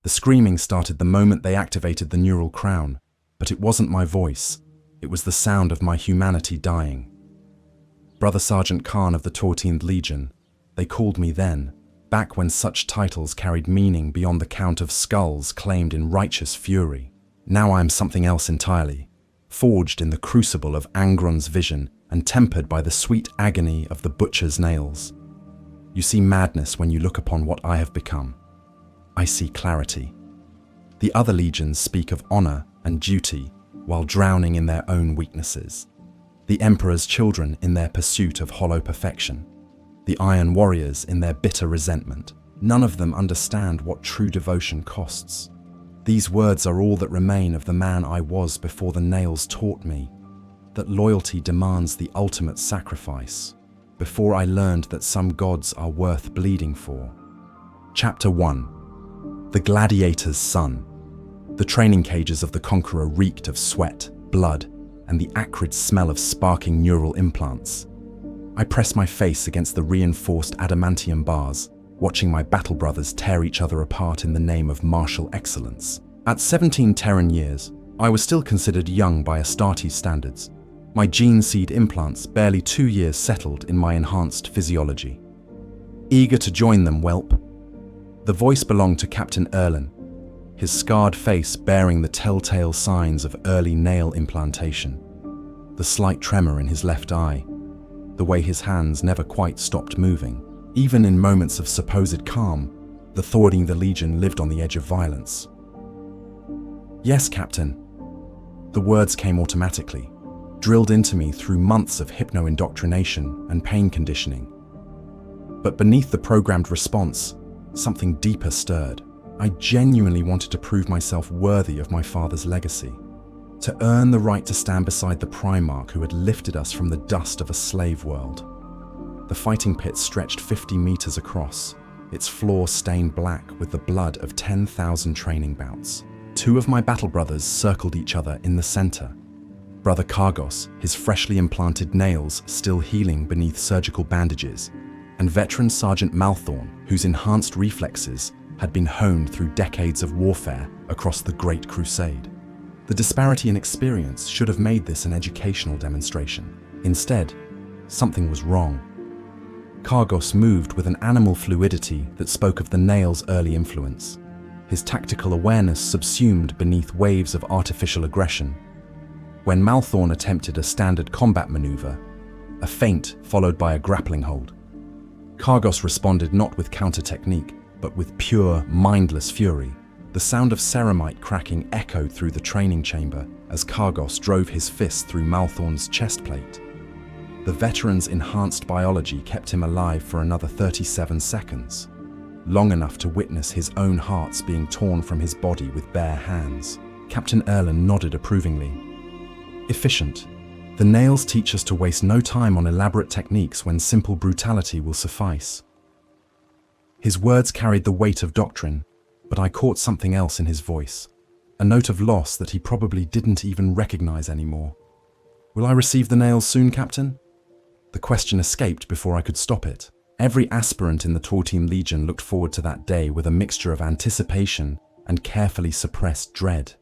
The screaming started the moment they activated the neural crown, but it wasn't my voice. It was the sound of my humanity dying. Brother-Sergeant Khârn of the XII Legion, they called me then, back when such titles carried meaning beyond the count of skulls claimed in righteous fury. Now I am something else entirely, forged in the crucible of Angron's vision and tempered by the sweet agony of the butcher's nails. You see madness when you look upon what I have become. I see clarity. The other legions speak of honor and duty while drowning in their own weaknesses. The Emperor's children in their pursuit of hollow perfection. The Iron Warriors in their bitter resentment. None of them understand what true devotion costs. These words are all that remain of the man I was before the nails taught me that loyalty demands the ultimate sacrifice, before I learned that some gods are worth bleeding for. Chapter 1. The Gladiator's Son. The training cages of the Conqueror reeked of sweat, blood, and the acrid smell of sparking neural implants. I pressed my face against the reinforced adamantium bars, watching my battle brothers tear each other apart in the name of martial excellence. At 17 Terran years, I was still considered young by Astartes standards. My gene seed implants barely 2 years settled in my enhanced physiology. Eager to join them, whelp. The voice belonged to Captain Erlen, his scarred face bearing the telltale signs of early nail implantation. The slight tremor in his left eye, the way his hands never quite stopped moving. Even in moments of supposed calm, the thwarting the Legion lived on the edge of violence. Yes, Captain. The words came automatically, drilled into me through months of hypno-indoctrination and pain conditioning. But beneath the programmed response, something deeper stirred. I genuinely wanted to prove myself worthy of my father's legacy, to earn the right to stand beside the Primarch who had lifted us from the dust of a slave world. The fighting pit stretched 50 meters across, its floor stained black with the blood of 10,000 training bouts. 2 of my battle brothers circled each other in the center. Brother Cargos, his freshly implanted nails still healing beneath surgical bandages, and veteran Sergeant Malthorn, whose enhanced reflexes had been honed through decades of warfare across the Great Crusade. The disparity in experience should have made this an educational demonstration. Instead, something was wrong. Cargos moved with an animal fluidity that spoke of the nail's early influence. His tactical awareness subsumed beneath waves of artificial aggression. When Malthorn attempted a standard combat maneuver, a feint followed by a grappling hold, Cargos responded not with counter-technique, but with pure, mindless fury. The sound of ceramite cracking echoed through the training chamber as Cargos drove his fist through Malthorn's chest plate. The veteran's enhanced biology kept him alive for another 37 seconds, long enough to witness his own hearts being torn from his body with bare hands. Captain Erlen nodded approvingly. Efficient. The nails teach us to waste no time on elaborate techniques when simple brutality will suffice. His words carried the weight of doctrine, but I caught something else in his voice, a note of loss that he probably didn't even recognize anymore. Will I receive the nails soon, Captain? The question escaped before I could stop it. Every aspirant in the XII Legion looked forward to that day with a mixture of anticipation and carefully suppressed dread.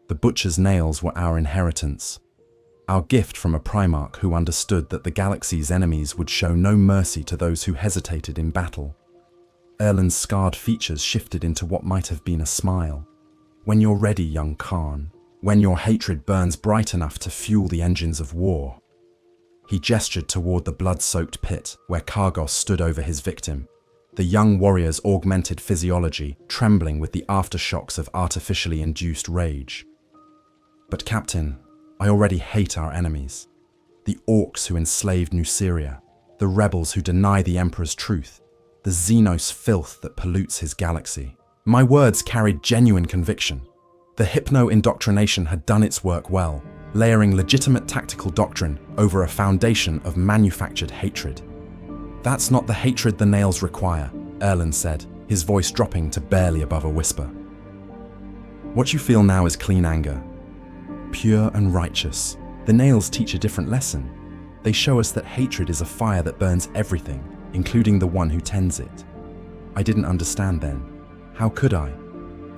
The butcher's nails were our inheritance, our gift from a Primarch who understood that the galaxy's enemies would show no mercy to those who hesitated in battle. Erlen's scarred features shifted into what might have been a smile. When you're ready, young Khârn, when your hatred burns bright enough to fuel the engines of war. He gestured toward the blood-soaked pit where Cargos stood over his victim, the young warrior's augmented physiology trembling with the aftershocks of artificially induced rage. But Captain, I already hate our enemies. The orcs who enslaved Nuceria, the rebels who deny the Emperor's truth, the Xenos filth that pollutes his galaxy. My words carried genuine conviction. The hypno-indoctrination had done its work well, layering legitimate tactical doctrine over a foundation of manufactured hatred. That's not the hatred the nails require, Erlen said, his voice dropping to barely above a whisper. What you feel now is clean anger, pure and righteous. The nails teach a different lesson. They show us that hatred is a fire that burns everything, including the one who tends it. I didn't understand then. How could I?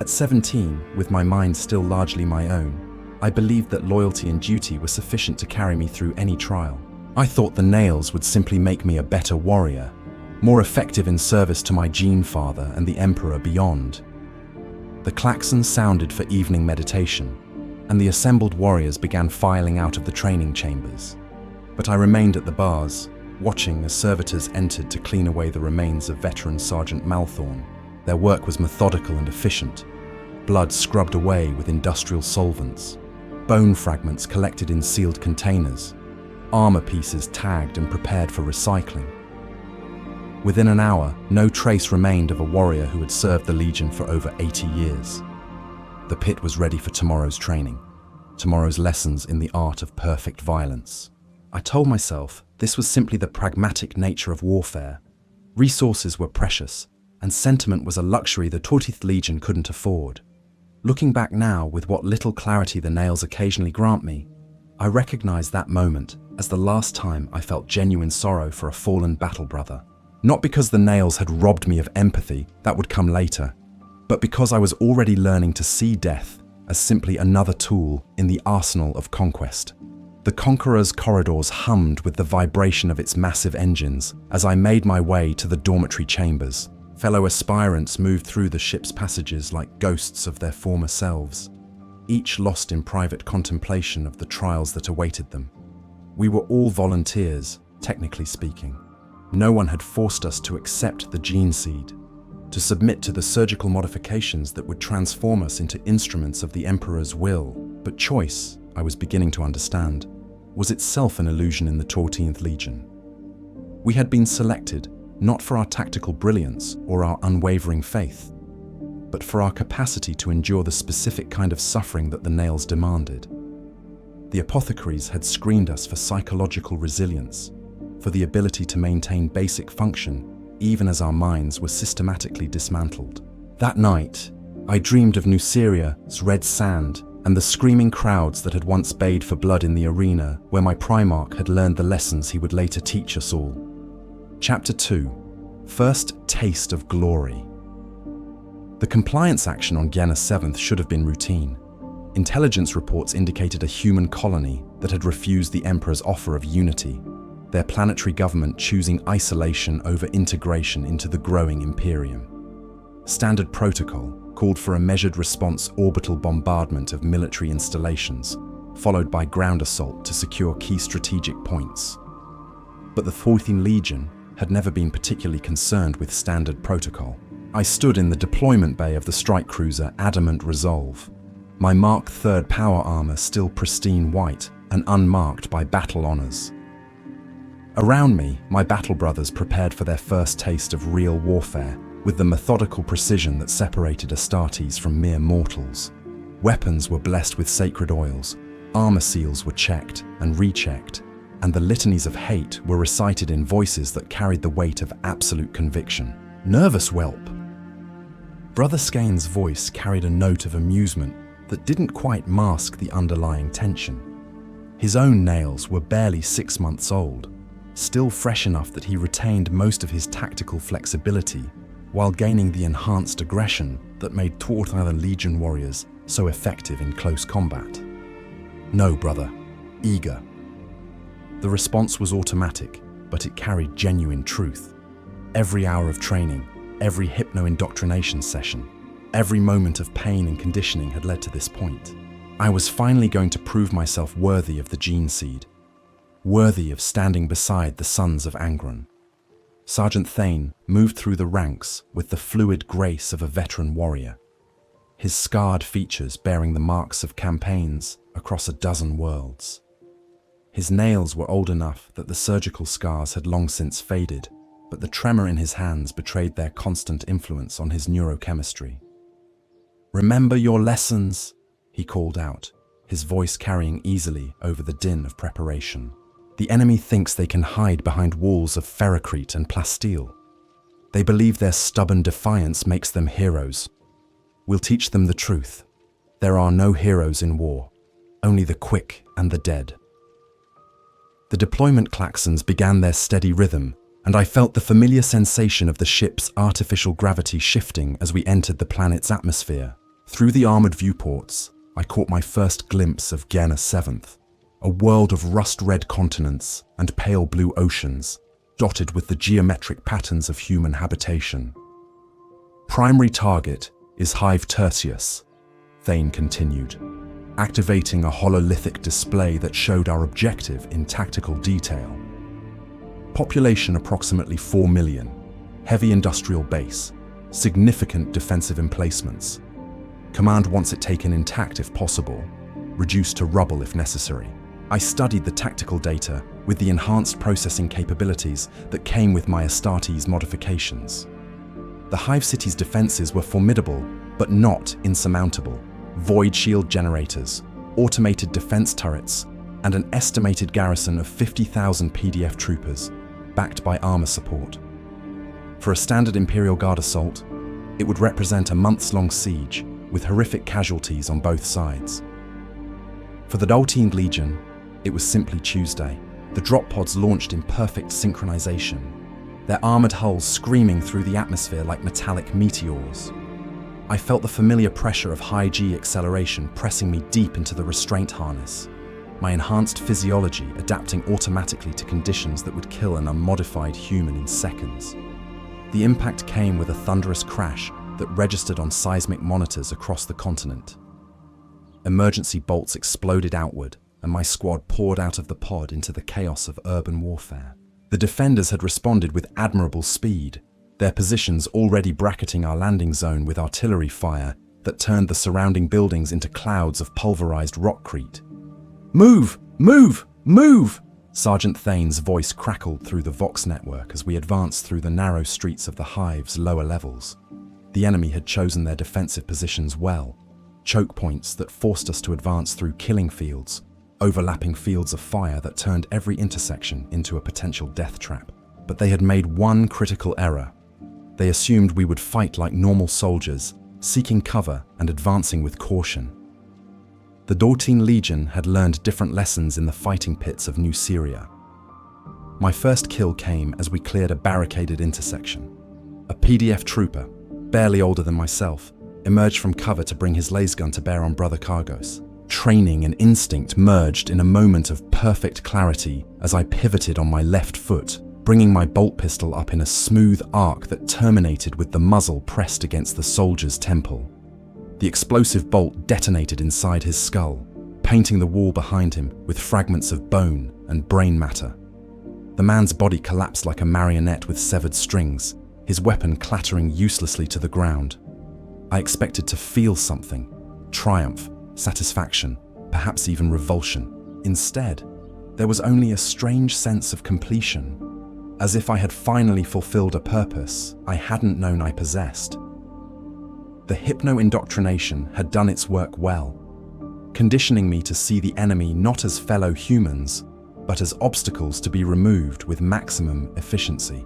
At 17, with my mind still largely my own, I believed that loyalty and duty were sufficient to carry me through any trial. I thought the nails would simply make me a better warrior, more effective in service to my gene father and the Emperor beyond. The klaxon sounded for evening meditation, and the assembled warriors began filing out of the training chambers. But I remained at the bars, watching as servitors entered to clean away the remains of veteran Sergeant Malthorn. Their work was methodical and efficient, blood scrubbed away with industrial solvents, bone fragments collected in sealed containers, armor pieces tagged and prepared for recycling. Within an hour, no trace remained of a warrior who had served the Legion for over 80 years. The pit was ready for tomorrow's training, tomorrow's lessons in the art of perfect violence. I told myself this was simply the pragmatic nature of warfare. Resources were precious, and sentiment was a luxury the XII Legion couldn't afford. Looking back now, with what little clarity the nails occasionally grant me, I recognize that moment as the last time I felt genuine sorrow for a fallen battle brother. Not because the nails had robbed me of empathy, that would come later, but because I was already learning to see death as simply another tool in the arsenal of conquest. The Conqueror's corridors hummed with the vibration of its massive engines as I made my way to the dormitory chambers. Fellow aspirants moved through the ship's passages like ghosts of their former selves, each lost in private contemplation of the trials that awaited them. We were all volunteers, technically speaking. No one had forced us to accept the gene seed, to submit to the surgical modifications that would transform us into instruments of the Emperor's will. But choice, I was beginning to understand, was itself an illusion in the XIV Legion. We had been selected not for our tactical brilliance or our unwavering faith, but for our capacity to endure the specific kind of suffering that the nails demanded. The apothecaries had screened us for psychological resilience, for the ability to maintain basic function even as our minds were systematically dismantled. That night, I dreamed of Nuceria's red sand and the screaming crowds that had once bayed for blood in the arena where my Primarch had learned the lessons he would later teach us all. Chapter 2. First Taste of Glory. The compliance action on Gienna 7th should have been routine. Intelligence reports indicated a human colony that had refused the Emperor's offer of unity, their planetary government choosing isolation over integration into the growing Imperium. Standard protocol called for a measured response orbital bombardment of military installations, followed by ground assault to secure key strategic points. But the XIV Legion had never been particularly concerned with standard protocol. I stood in the deployment bay of the strike cruiser Adamant Resolve, my Mark III power armor still pristine white and unmarked by battle honors. Around me, my battle brothers prepared for their first taste of real warfare with the methodical precision that separated Astartes from mere mortals. Weapons were blessed with sacred oils, armor seals were checked and rechecked, and the litanies of hate were recited in voices that carried the weight of absolute conviction. Nervous whelp! Brother Skeyn's voice carried a note of amusement that didn't quite mask the underlying tension. His own nails were barely 6 months old, still fresh enough that he retained most of his tactical flexibility while gaining the enhanced aggression that made XII Legion warriors so effective in close combat. No, brother. Eager. The response was automatic, but it carried genuine truth. Every hour of training, every hypno-indoctrination session, every moment of pain and conditioning had led to this point. I was finally going to prove myself worthy of the gene seed, worthy of standing beside the sons of Angron. Sergeant Khârn moved through the ranks with the fluid grace of a veteran warrior, his scarred features bearing the marks of campaigns across a dozen worlds. His nails were old enough that the surgical scars had long since faded, but the tremor in his hands betrayed their constant influence on his neurochemistry. "Remember your lessons," he called out, his voice carrying easily over the din of preparation. "The enemy thinks they can hide behind walls of ferrocrete and plasteel. They believe their stubborn defiance makes them heroes. We'll teach them the truth. There are no heroes in war, only the quick and the dead." The deployment klaxons began their steady rhythm, and I felt the familiar sensation of the ship's artificial gravity shifting as we entered the planet's atmosphere. Through the armored viewports, I caught my first glimpse of Gehenna 7th, a world of rust-red continents and pale blue oceans, dotted with the geometric patterns of human habitation. Primary target is Hive Tertius, Thane continued, activating a hololithic display that showed our objective in tactical detail. Population approximately 4 million, heavy industrial base, significant defensive emplacements. Command wants it taken intact if possible, reduced to rubble if necessary. I studied the tactical data with the enhanced processing capabilities that came with my Astartes modifications. The Hive City's defenses were formidable, but not insurmountable. Void shield generators, automated defense turrets, and an estimated garrison of 50,000 PDF troopers, backed by armor support. For a standard Imperial Guard assault, it would represent a months-long siege with horrific casualties on both sides. For the XII Legion, it was simply Tuesday. The drop pods launched in perfect synchronization, their armored hulls screaming through the atmosphere like metallic meteors. I felt the familiar pressure of high-G acceleration pressing me deep into the restraint harness, my enhanced physiology adapting automatically to conditions that would kill an unmodified human in seconds. The impact came with a thunderous crash that registered on seismic monitors across the continent. Emergency bolts exploded outward, and my squad poured out of the pod into the chaos of urban warfare. The defenders had responded with admirable speed, their positions already bracketing our landing zone with artillery fire that turned the surrounding buildings into clouds of pulverized rockcrete. "Move! Move! Move!" Sergeant Thane's voice crackled through the Vox network as we advanced through the narrow streets of the Hive's lower levels. The enemy had chosen their defensive positions well, choke points that forced us to advance through killing fields, overlapping fields of fire that turned every intersection into a potential death trap. But they had made one critical error. They assumed we would fight like normal soldiers, seeking cover and advancing with caution. The XII Legion had learned different lessons in the fighting pits of New Syria. My first kill came as we cleared a barricaded intersection. A PDF trooper, barely older than myself, emerged from cover to bring his lasgun to bear on Brother Cargos. Training and instinct merged in a moment of perfect clarity as I pivoted on my left foot, bringing my bolt pistol up in a smooth arc that terminated with the muzzle pressed against the soldier's temple. The explosive bolt detonated inside his skull, painting the wall behind him with fragments of bone and brain matter. The man's body collapsed like a marionette with severed strings, his weapon clattering uselessly to the ground. I expected to feel something, triumph, satisfaction, perhaps even revulsion. Instead, there was only a strange sense of completion, as if I had finally fulfilled a purpose I hadn't known I possessed. The hypno-indoctrination had done its work well, conditioning me to see the enemy not as fellow humans, but as obstacles to be removed with maximum efficiency.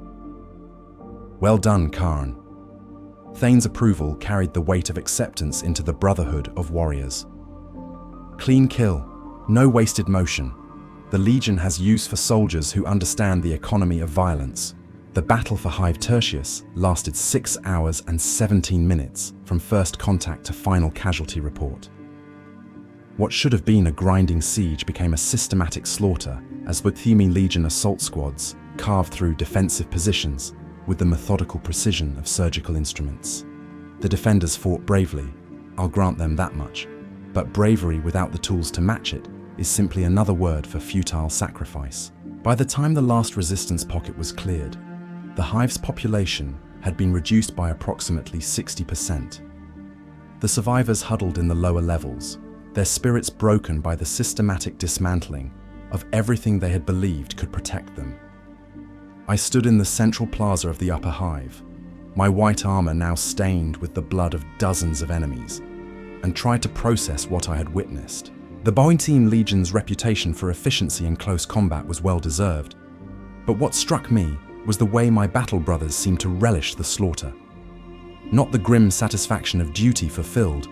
Well done, Khârn. Thane's approval carried the weight of acceptance into the Brotherhood of Warriors. Clean kill, no wasted motion. The Legion has use for soldiers who understand the economy of violence. The battle for Hive Tertius lasted 6 hours and 17 minutes from first contact to final casualty report. What should have been a grinding siege became a systematic slaughter as the XII Legion assault squads carved through defensive positions with the methodical precision of surgical instruments. The defenders fought bravely, I'll grant them that much, but bravery without the tools to match it is simply another word for futile sacrifice. By the time the last resistance pocket was cleared, the Hive's population had been reduced by approximately 60%. The survivors huddled in the lower levels, their spirits broken by the systematic dismantling of everything they had believed could protect them. I stood in the central plaza of the upper Hive, my white armor now stained with the blood of dozens of enemies, and tried to process what I had witnessed. The XII Legion's reputation for efficiency in close combat was well deserved, but what struck me was the way my battle brothers seemed to relish the slaughter. Not the grim satisfaction of duty fulfilled,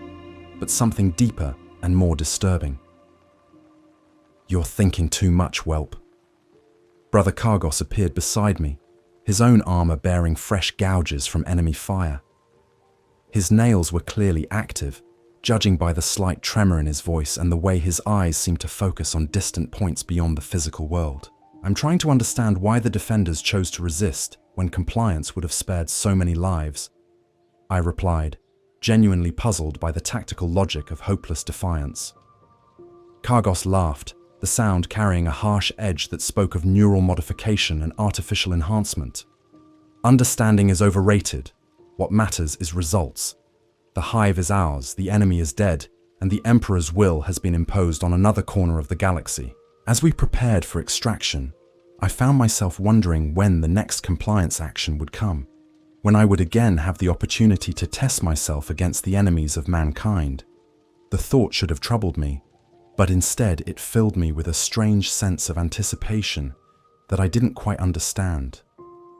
but something deeper and more disturbing. "You're thinking too much, whelp." Brother Cargos appeared beside me, his own armor bearing fresh gouges from enemy fire. His nails were clearly active, judging by the slight tremor in his voice and the way his eyes seemed to focus on distant points beyond the physical world. I'm trying to understand why the defenders chose to resist when compliance would have spared so many lives, I replied, genuinely puzzled by the tactical logic of hopeless defiance. Khârn laughed, the sound carrying a harsh edge that spoke of neural modification and artificial enhancement. Understanding is overrated. What matters is results. The hive is ours, the enemy is dead, and the Emperor's will has been imposed on another corner of the galaxy. As we prepared for extraction, I found myself wondering when the next compliance action would come, when I would again have the opportunity to test myself against the enemies of mankind. The thought should have troubled me, but instead it filled me with a strange sense of anticipation that I didn't quite understand.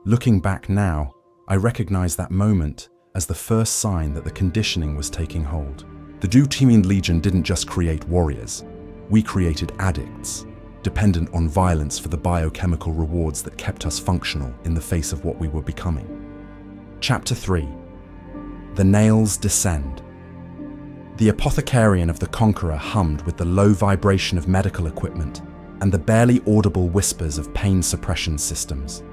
Looking back now, I recognize that moment as the first sign that the conditioning was taking hold. The XII Legion didn't just create warriors. We created addicts, dependent on violence for the biochemical rewards that kept us functional in the face of what we were becoming. Chapter 3. The Nails Descend. The apothecarian of the Conqueror hummed with the low vibration of medical equipment and the barely audible whispers of pain suppression systems.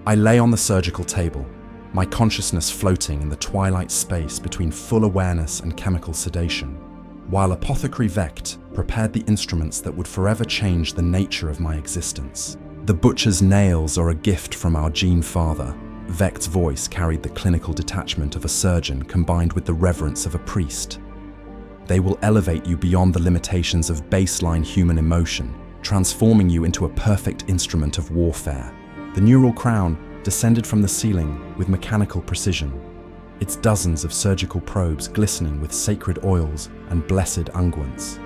I lay on the surgical table, my consciousness floating in the twilight space between full awareness and chemical sedation, while Apothecary Vect prepared the instruments that would forever change the nature of my existence. The butcher's nails are a gift from our gene father. Vect's voice carried the clinical detachment of a surgeon combined with the reverence of a priest. They will elevate you beyond the limitations of baseline human emotion, transforming you into a perfect instrument of warfare. The neural crown descended from the ceiling with mechanical precision, its dozens of surgical probes glistening with sacred oils and blessed unguents.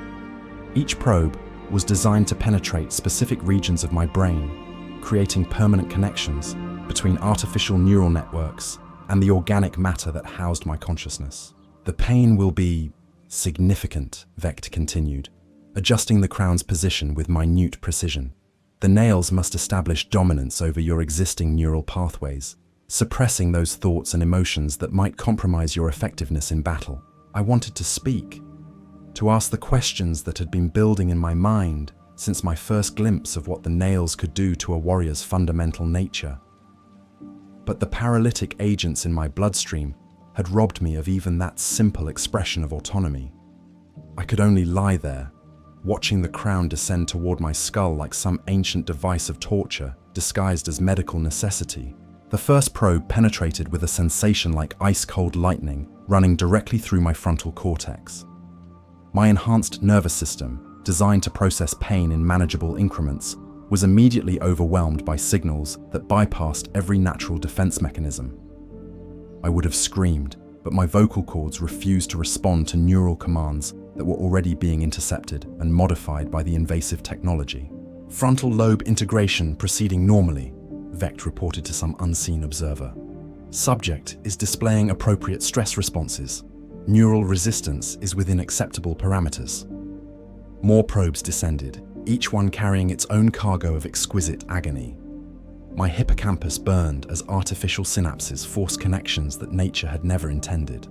Each probe was designed to penetrate specific regions of my brain, creating permanent connections between artificial neural networks and the organic matter that housed my consciousness. The pain will be significant, Vect continued, adjusting the crown's position with minute precision. The nails must establish dominance over your existing neural pathways, suppressing those thoughts and emotions that might compromise your effectiveness in battle. I wanted to speak, to ask the questions that had been building in my mind since my first glimpse of what the nails could do to a warrior's fundamental nature. But the paralytic agents in my bloodstream had robbed me of even that simple expression of autonomy. I could only lie there, watching the crown descend toward my skull like some ancient device of torture disguised as medical necessity. The first probe penetrated with a sensation like ice-cold lightning running directly through my frontal cortex. My enhanced nervous system, designed to process pain in manageable increments, was immediately overwhelmed by signals that bypassed every natural defense mechanism. I would have screamed, but my vocal cords refused to respond to neural commands that were already being intercepted and modified by the invasive technology. Frontal lobe integration proceeding normally, Vect reported to some unseen observer. Subject is displaying appropriate stress responses. Neural resistance is within acceptable parameters. More probes descended, each one carrying its own cargo of exquisite agony. My hippocampus burned as artificial synapses forced connections that nature had never intended.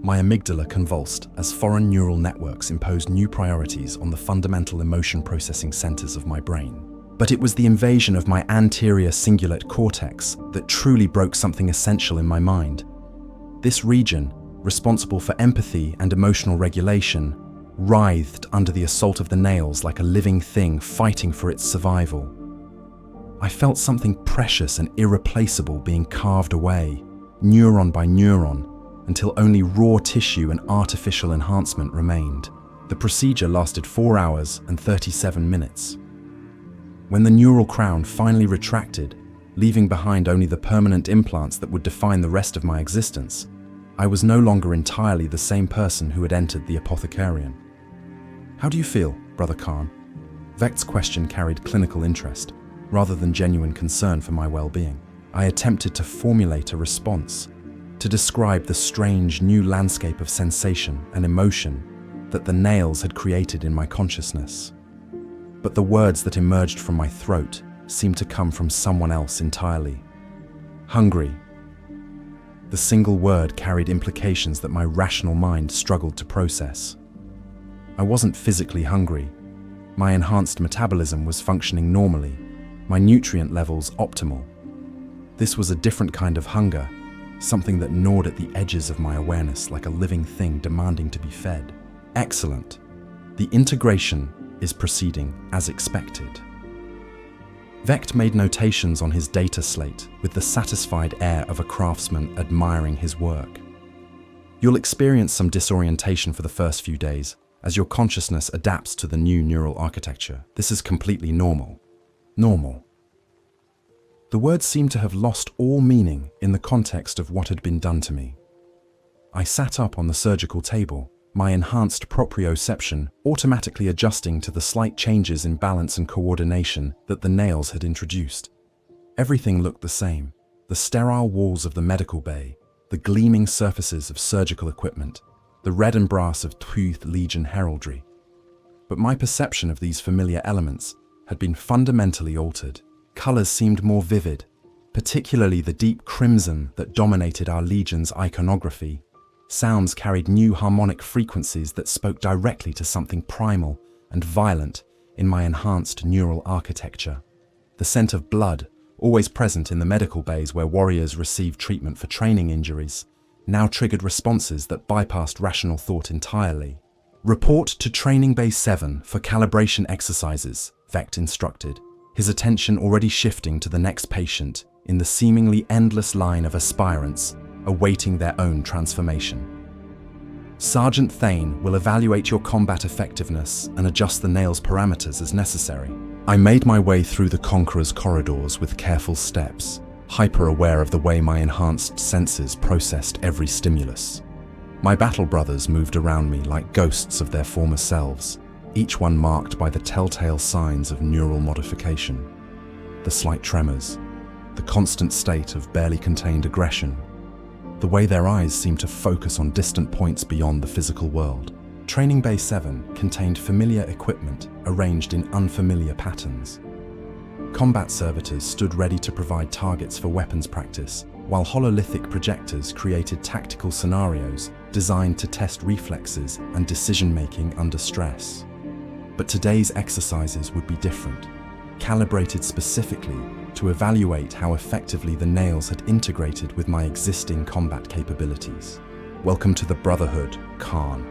My amygdala convulsed as foreign neural networks imposed new priorities on the fundamental emotion processing centers of my brain. But it was the invasion of my anterior cingulate cortex that truly broke something essential in my mind. This region, responsible for empathy and emotional regulation, writhed under the assault of the nails like a living thing fighting for its survival. I felt something precious and irreplaceable being carved away, neuron by neuron, until only raw tissue and artificial enhancement remained. The procedure lasted 4 hours and 37 minutes. When the neural crown finally retracted, leaving behind only the permanent implants that would define the rest of my existence, I was no longer entirely the same person who had entered the apothecarian. "How do you feel, Brother Khârn?" Vect's question carried clinical interest, rather than genuine concern for my well-being. I attempted to formulate a response, to describe the strange new landscape of sensation and emotion that the nails had created in my consciousness. But the words that emerged from my throat seemed to come from someone else entirely. "Hungry. The single word carried implications that my rational mind struggled to process. I wasn't physically hungry. My enhanced metabolism was functioning normally, my nutrient levels optimal. This was a different kind of hunger, something that gnawed at the edges of my awareness like a living thing demanding to be fed. Excellent. The integration is proceeding as expected. Vect made notations on his data slate with the satisfied air of a craftsman admiring his work. You'll experience some disorientation for the first few days as your consciousness adapts to the new neural architecture. This is completely normal. Normal. The words seemed to have lost all meaning in the context of what had been done to me. I sat up on the surgical table, my enhanced proprioception automatically adjusting to the slight changes in balance and coordination that the nails had introduced. Everything looked the same: the sterile walls of the medical bay, the gleaming surfaces of surgical equipment, the red and brass of XII Legion heraldry. But my perception of these familiar elements had been fundamentally altered. Colors seemed more vivid, particularly the deep crimson that dominated our Legion's iconography. Sounds carried new harmonic frequencies that spoke directly to something primal and violent in my enhanced neural architecture. The scent of blood, always present in the medical bays where warriors received treatment for training injuries, now triggered responses that bypassed rational thought entirely. Report to Training Bay 7 for calibration exercises, Vect instructed, his attention already shifting to the next patient in the seemingly endless line of aspirants awaiting their own transformation. Sergeant Khârn will evaluate your combat effectiveness and adjust the nail's parameters as necessary. I made my way through the Conqueror's corridors with careful steps, hyper-aware of the way my enhanced senses processed every stimulus. My battle brothers moved around me like ghosts of their former selves, each one marked by the telltale signs of neural modification. The slight tremors, the constant state of barely contained aggression, the way their eyes seemed to focus on distant points beyond the physical world. Training Bay 7 contained familiar equipment arranged in unfamiliar patterns. Combat servitors stood ready to provide targets for weapons practice, while hololithic projectors created tactical scenarios designed to test reflexes and decision-making under stress. But today's exercises would be different, calibrated specifically to evaluate how effectively the nails had integrated with my existing combat capabilities. Welcome to the Brotherhood, Khârn.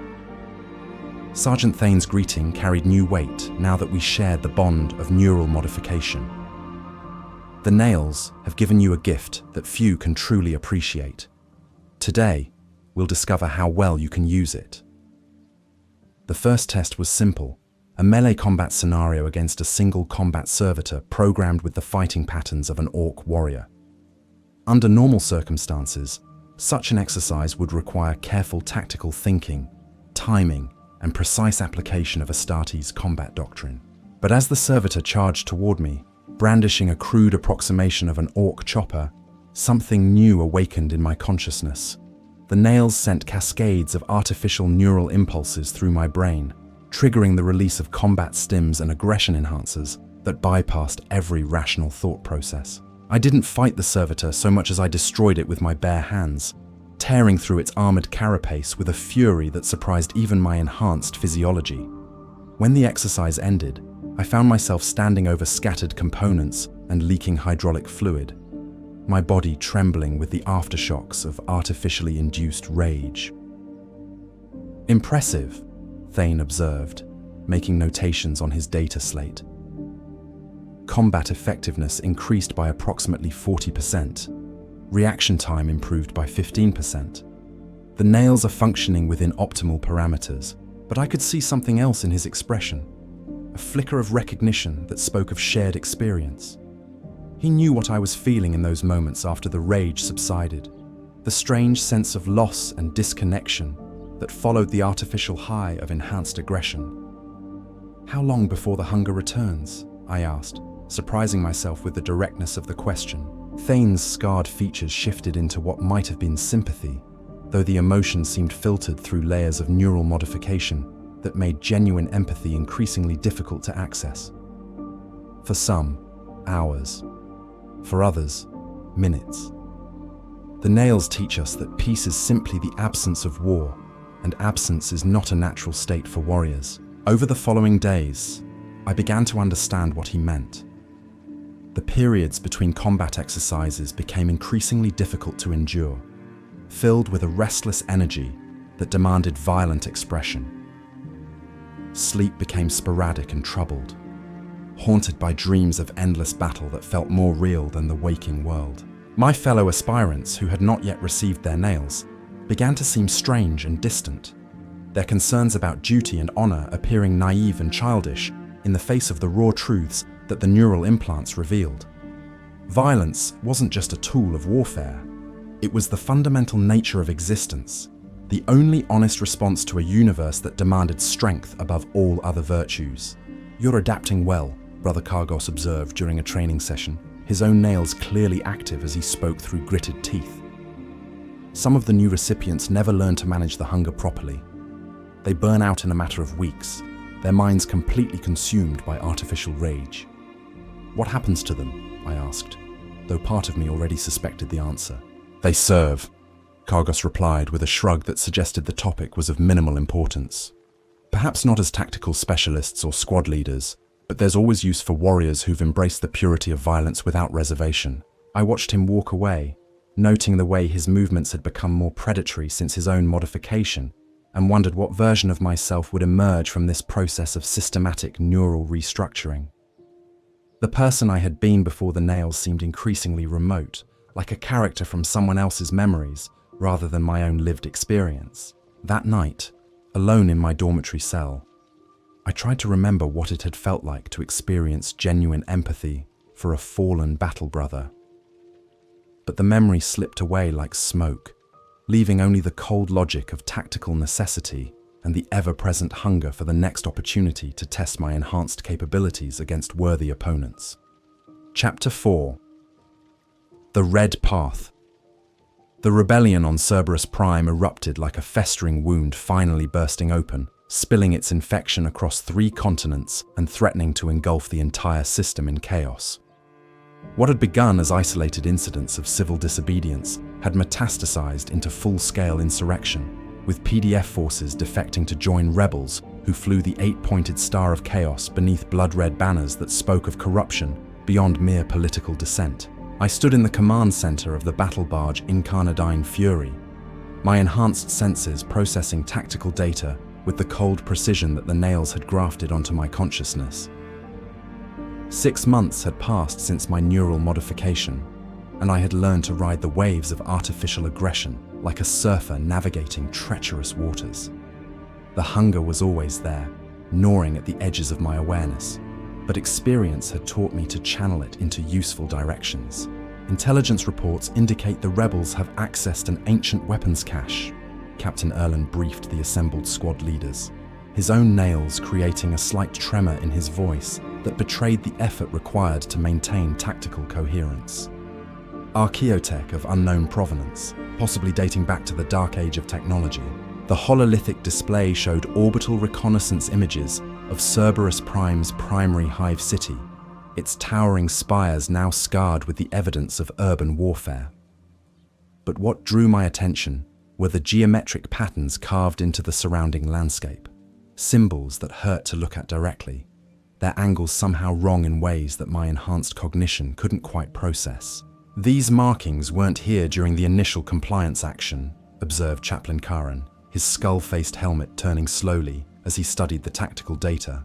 Sergeant Khârn's greeting carried new weight now that we shared the bond of neural modification. The nails have given you a gift that few can truly appreciate. Today, we'll discover how well you can use it. The first test was simple: a melee combat scenario against a single combat servitor programmed with the fighting patterns of an orc warrior. Under normal circumstances, such an exercise would require careful tactical thinking, timing, and precise application of Astartes' combat doctrine. But as the servitor charged toward me, brandishing a crude approximation of an orc chopper, something new awakened in my consciousness. The nails sent cascades of artificial neural impulses through my brain, triggering the release of combat stims and aggression enhancers that bypassed every rational thought process. I didn't fight the servitor so much as I destroyed it with my bare hands, tearing through its armored carapace with a fury that surprised even my enhanced physiology. When the exercise ended, I found myself standing over scattered components and leaking hydraulic fluid, my body trembling with the aftershocks of artificially induced rage. Impressive, Khârn observed, making notations on his data slate. Combat effectiveness increased by approximately 40%. Reaction time improved by 15%. The nails are functioning within optimal parameters, but I could see something else in his expression, a flicker of recognition that spoke of shared experience. He knew what I was feeling in those moments after the rage subsided, the strange sense of loss and disconnection that followed the artificial high of enhanced aggression. How long before the hunger returns? I asked, surprising myself with the directness of the question. Khârn's scarred features shifted into what might have been sympathy, though the emotion seemed filtered through layers of neural modification that made genuine empathy increasingly difficult to access. For some, hours. For others, minutes. The nails teach us that peace is simply the absence of war, and absence is not a natural state for warriors. Over the following days, I began to understand what he meant. The periods between combat exercises became increasingly difficult to endure, filled with a restless energy that demanded violent expression. Sleep became sporadic and troubled, haunted by dreams of endless battle that felt more real than the waking world. My fellow aspirants, who had not yet received their nails, began to seem strange and distant, their concerns about duty and honor appearing naive and childish in the face of the raw truths that the neural implants revealed. Violence wasn't just a tool of warfare, it was the fundamental nature of existence, the only honest response to a universe that demanded strength above all other virtues. "You're adapting well," Brother Khârn observed during a training session, his own nails clearly active as he spoke through gritted teeth. Some of the new recipients never learn to manage the hunger properly. They burn out in a matter of weeks, their minds completely consumed by artificial rage. "What happens to them?" I asked, though part of me already suspected the answer. "They serve," Khârn replied with a shrug that suggested the topic was of minimal importance. "Perhaps not as tactical specialists or squad leaders, but there's always use for warriors who've embraced the purity of violence without reservation." I watched him walk away, noting the way his movements had become more predatory since his own modification, and wondered what version of myself would emerge from this process of systematic neural restructuring. The person I had been before the nails seemed increasingly remote, like a character from someone else's memories rather than my own lived experience. That night, alone in my dormitory cell, I tried to remember what it had felt like to experience genuine empathy for a fallen battle brother. But the memory slipped away like smoke, leaving only the cold logic of tactical necessity and the ever-present hunger for the next opportunity to test my enhanced capabilities against worthy opponents. Chapter 4. The Red Path. The rebellion on Cerberus Prime erupted like a festering wound finally bursting open, spilling its infection across 3 continents and threatening to engulf the entire system in chaos. What had begun as isolated incidents of civil disobedience had metastasized into full-scale insurrection, with PDF forces defecting to join rebels who flew the 8-pointed star of chaos beneath blood-red banners that spoke of corruption beyond mere political dissent. I stood in the command center of the battle barge Incarnadine Fury, my enhanced senses processing tactical data with the cold precision that the nails had grafted onto my consciousness. 6 months had passed since my neural modification, and I had learned to ride the waves of artificial aggression like a surfer navigating treacherous waters. The hunger was always there, gnawing at the edges of my awareness, but experience had taught me to channel it into useful directions. Intelligence reports indicate the rebels have accessed an ancient weapons cache, Captain Erlen briefed the assembled squad leaders, his own nails creating a slight tremor in his voice that betrayed the effort required to maintain tactical coherence. Archaeotech of unknown provenance, possibly dating back to the dark age of technology, the hololithic display showed orbital reconnaissance images of Cerberus Prime's primary hive city, its towering spires now scarred with the evidence of urban warfare. But what drew my attention were the geometric patterns carved into the surrounding landscape, symbols that hurt to look at directly, their angles somehow wrong in ways that my enhanced cognition couldn't quite process. "These markings weren't here during the initial compliance action," observed Chaplain Khârn, his skull-faced helmet turning slowly as he studied the tactical data.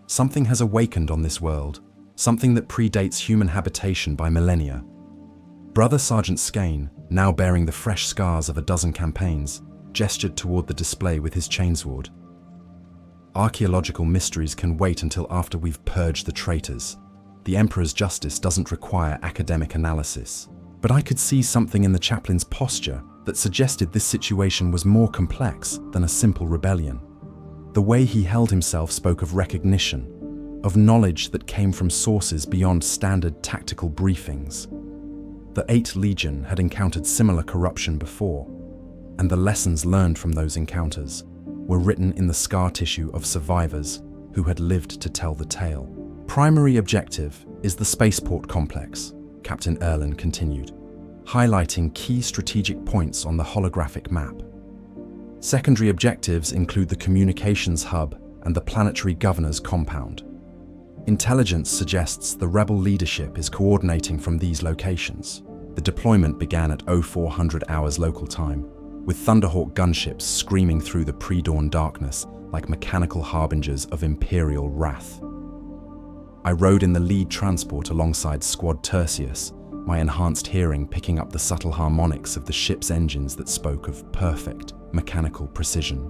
"Something has awakened on this world, something that predates human habitation by millennia." Brother-Sergeant Khârn, now bearing the fresh scars of a dozen campaigns, gestured toward the display with his chainsword. "Archaeological mysteries can wait until after we've purged the traitors. The Emperor's justice doesn't require academic analysis." But I could see something in the chaplain's posture that suggested this situation was more complex than a simple rebellion. The way he held himself spoke of recognition, of knowledge that came from sources beyond standard tactical briefings. The XII Legion had encountered similar corruption before, and the lessons learned from those encounters were written in the scar tissue of survivors who had lived to tell the tale. "Primary objective is the spaceport complex," Captain Erlen continued. highlighting key strategic points on the holographic map. Secondary objectives include the communications hub and the planetary governor's compound. Intelligence suggests the rebel leadership is coordinating from these locations. The deployment began at 0400 hours local time, with Thunderhawk gunships screaming through the pre-dawn darkness like mechanical harbingers of imperial wrath. I rode in the lead transport alongside Squad Tertius, my enhanced hearing picking up the subtle harmonics of the ship's engines that spoke of perfect mechanical precision.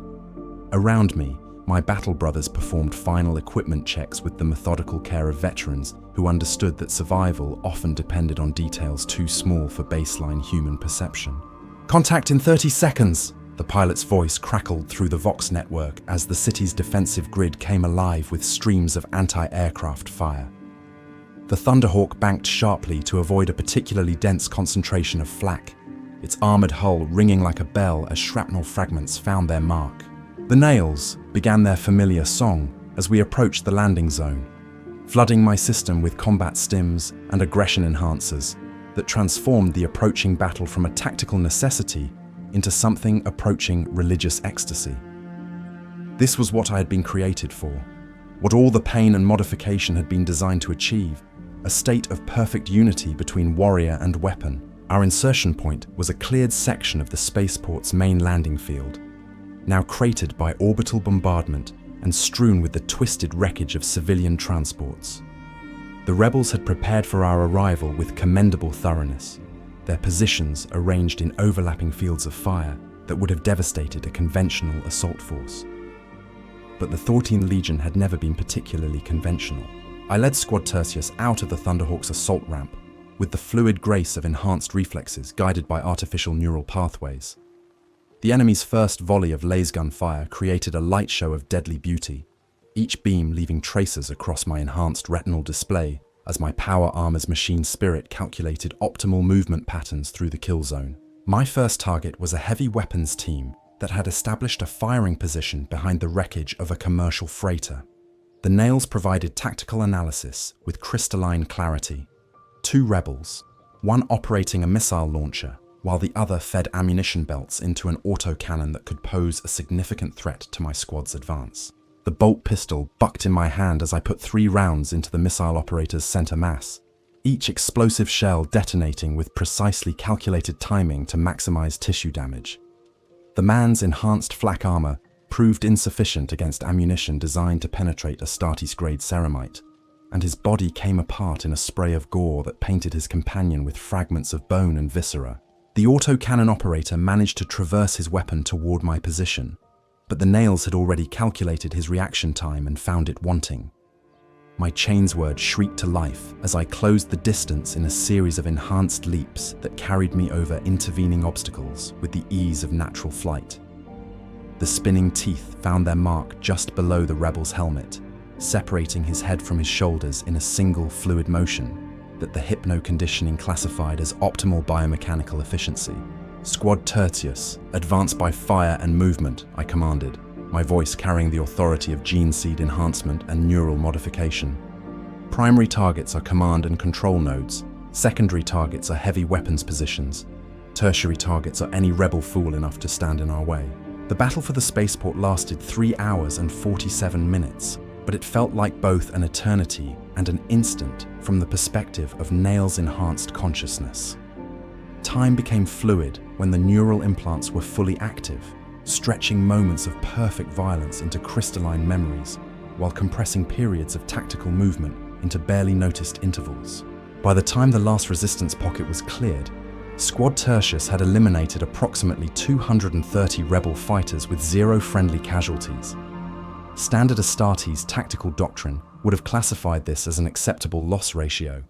Around me, my battle brothers performed final equipment checks with the methodical care of veterans who understood that survival often depended on details too small for baseline human perception. "Contact in 30 seconds!" The pilot's voice crackled through the Vox network as the city's defensive grid came alive with streams of anti-aircraft fire. The Thunderhawk banked sharply to avoid a particularly dense concentration of flak, its armored hull ringing like a bell as shrapnel fragments found their mark. The nails began their familiar song as we approached the landing zone, flooding my system with combat stims and aggression enhancers that transformed the approaching battle from a tactical necessity into something approaching religious ecstasy. This was what I had been created for, what all the pain and modification had been designed to achieve, a state of perfect unity between warrior and weapon. Our insertion point was a cleared section of the spaceport's main landing field, now cratered by orbital bombardment and strewn with the twisted wreckage of civilian transports. The rebels had prepared for our arrival with commendable thoroughness, their positions arranged in overlapping fields of fire that would have devastated a conventional assault force. But the XII Legion had never been particularly conventional. I led Squad Tertius out of the Thunderhawk's assault ramp with the fluid grace of enhanced reflexes guided by artificial neural pathways. The enemy's first volley of lasgun fire created a light show of deadly beauty, each beam leaving traces across my enhanced retinal display as my power armor's machine spirit calculated optimal movement patterns through the kill zone. My first target was a heavy weapons team that had established a firing position behind the wreckage of a commercial freighter. The nails provided tactical analysis with crystalline clarity. Two rebels, one operating a missile launcher, while the other fed ammunition belts into an autocannon that could pose a significant threat to my squad's advance. The bolt pistol bucked in my hand as I put 3 rounds into the missile operator's center mass, each explosive shell detonating with precisely calculated timing to maximize tissue damage. The man's enhanced flak armor proved insufficient against ammunition designed to penetrate Astartes-grade ceramite, and his body came apart in a spray of gore that painted his companion with fragments of bone and viscera. The autocannon operator managed to traverse his weapon toward my position, but the nails had already calculated his reaction time and found it wanting. My chainsword shrieked to life as I closed the distance in a series of enhanced leaps that carried me over intervening obstacles with the ease of natural flight. The spinning teeth found their mark just below the rebel's helmet, separating his head from his shoulders in a single fluid motion that the hypno-conditioning classified as optimal biomechanical efficiency. "Squad Tertius, advance by fire and movement," I commanded, my voice carrying the authority of gene seed enhancement and neural modification. Primary targets are command and control nodes, secondary targets are heavy weapons positions, tertiary targets are any rebel fool enough to stand in our way. The battle for the spaceport lasted 3 hours and 47 minutes, but it felt like both an eternity and an instant from the perspective of Nail's enhanced consciousness. Time became fluid when the neural implants were fully active, stretching moments of perfect violence into crystalline memories, while compressing periods of tactical movement into barely noticed intervals. By the time the last resistance pocket was cleared, Squad Tertius had eliminated approximately 230 rebel fighters with 0 friendly casualties. Standard Astartes tactical doctrine would have classified this as an acceptable loss ratio,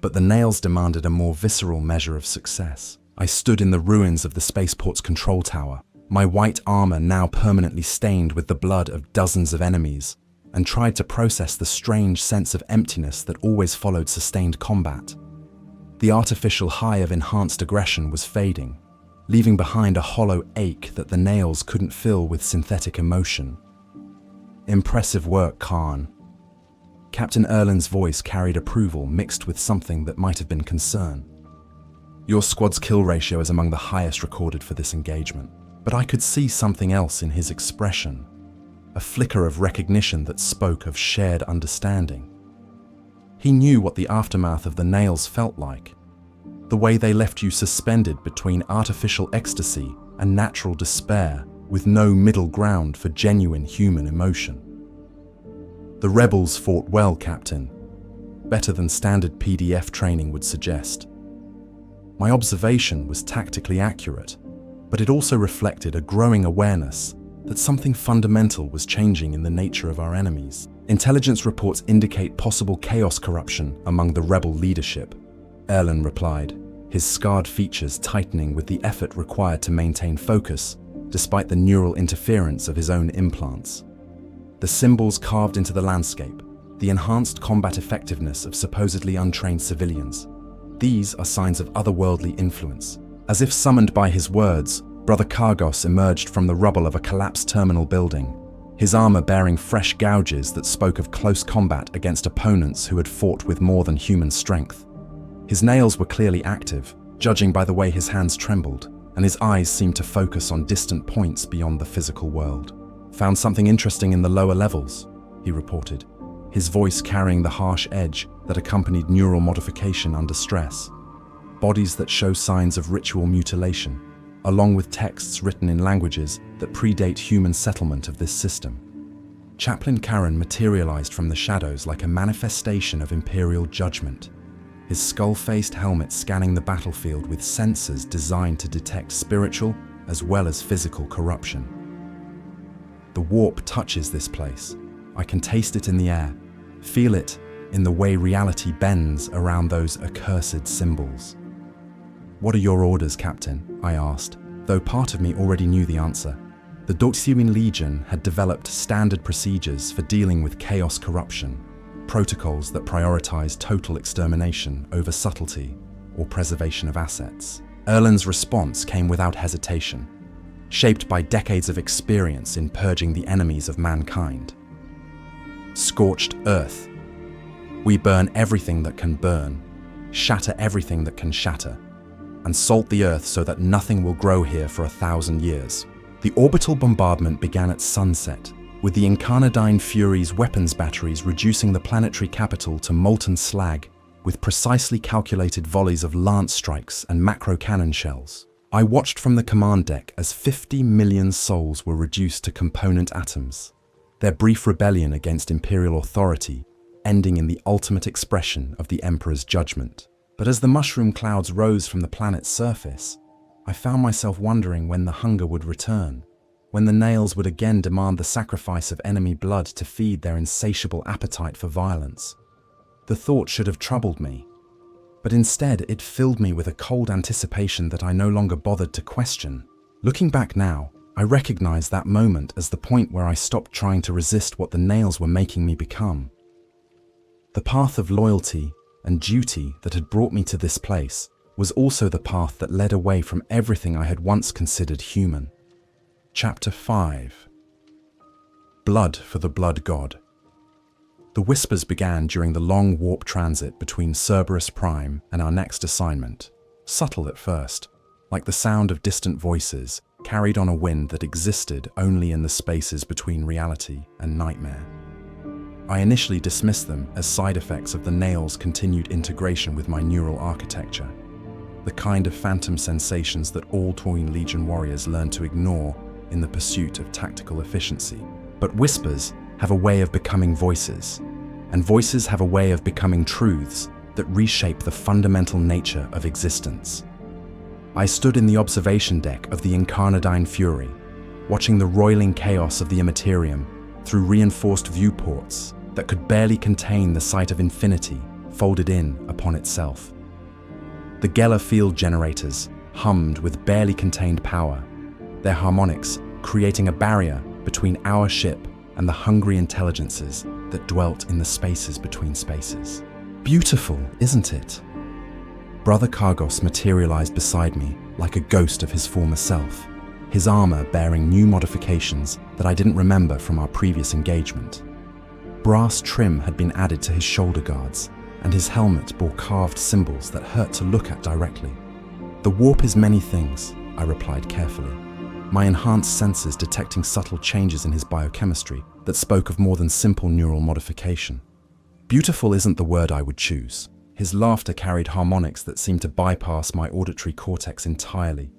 but the Nails demanded a more visceral measure of success. I stood in the ruins of the spaceport's control tower, my white armor now permanently stained with the blood of dozens of enemies, and tried to process the strange sense of emptiness that always followed sustained combat. The artificial high of enhanced aggression was fading, leaving behind a hollow ache that the Nails couldn't fill with synthetic emotion. "Impressive work, Khârn." Captain Erlin's voice carried approval mixed with something that might have been concern. Your squad's kill ratio is among the highest recorded for this engagement. But I could see something else in his expression, a flicker of recognition that spoke of shared understanding. He knew what the aftermath of the nails felt like, the way they left you suspended between artificial ecstasy and natural despair, with no middle ground for genuine human emotion. The rebels fought well, Captain, better than standard PDF training would suggest. My observation was tactically accurate, but it also reflected a growing awareness that something fundamental was changing in the nature of our enemies. Intelligence reports indicate possible chaos corruption among the rebel leadership, Erlen replied, his scarred features tightening with the effort required to maintain focus, despite the neural interference of his own implants. The symbols carved into the landscape, the enhanced combat effectiveness of supposedly untrained civilians. These are signs of otherworldly influence. As if summoned by his words, Brother Khârn emerged from the rubble of a collapsed terminal building, his armor bearing fresh gouges that spoke of close combat against opponents who had fought with more than human strength. His nails were clearly active, judging by the way his hands trembled, and his eyes seemed to focus on distant points beyond the physical world. Found something interesting in the lower levels, he reported, his voice carrying the harsh edge that accompanied neural modification under stress. Bodies that show signs of ritual mutilation, along with texts written in languages that predate human settlement of this system. Chaplain Khârn materialized from the shadows like a manifestation of imperial judgment, his skull-faced helmet scanning the battlefield with sensors designed to detect spiritual as well as physical corruption. The warp touches this place. I can taste it in the air, feel it in the way reality bends around those accursed symbols. "What are your orders, Captain?" I asked, though part of me already knew the answer. The XII Legion had developed standard procedures for dealing with chaos corruption, protocols that prioritize total extermination over subtlety or preservation of assets. Erlen's response came without hesitation, shaped by decades of experience in purging the enemies of mankind. Scorched earth. We burn everything that can burn, shatter everything that can shatter, and salt the earth so that nothing will grow here for 1,000 years. The orbital bombardment began at sunset, with the Incarnadine Fury's weapons batteries reducing the planetary capital to molten slag with precisely calculated volleys of lance strikes and macro cannon shells. I watched from the command deck as 50 million souls were reduced to component atoms, their brief rebellion against imperial authority ending in the ultimate expression of the Emperor's judgment. But as the mushroom clouds rose from the planet's surface, I found myself wondering when the hunger would return, when the nails would again demand the sacrifice of enemy blood to feed their insatiable appetite for violence. The thought should have troubled me, but instead it filled me with a cold anticipation that I no longer bothered to question. Looking back now, I recognize that moment as the point where I stopped trying to resist what the nails were making me become. The path of loyalty and duty that had brought me to this place was also the path that led away from everything I had once considered human. Chapter 5. Blood for the Blood God. The whispers began during the long warp transit between Cerberus Prime and our next assignment, subtle at first, like the sound of distant voices carried on a wind that existed only in the spaces between reality and nightmare. I initially dismissed them as side effects of the nails' continued integration with my neural architecture, the kind of phantom sensations that all XII Legion warriors learn to ignore in the pursuit of tactical efficiency. But whispers have a way of becoming voices, and voices have a way of becoming truths that reshape the fundamental nature of existence. I stood in the observation deck of the Incarnadine Fury, watching the roiling chaos of the Immaterium through reinforced viewports that could barely contain the sight of infinity folded in upon itself. The Geller field generators hummed with barely contained power, their harmonics creating a barrier between our ship and the hungry intelligences that dwelt in the spaces between spaces. Beautiful, isn't it? Brother Khârn materialized beside me like a ghost of his former self, his armor bearing new modifications that I didn't remember from our previous engagement. Brass trim had been added to his shoulder guards, and his helmet bore carved symbols that hurt to look at directly. The warp is many things, I replied carefully, my enhanced senses detecting subtle changes in his biochemistry that spoke of more than simple neural modification. Beautiful isn't the word I would choose. His laughter carried harmonics that seemed to bypass my auditory cortex entirely,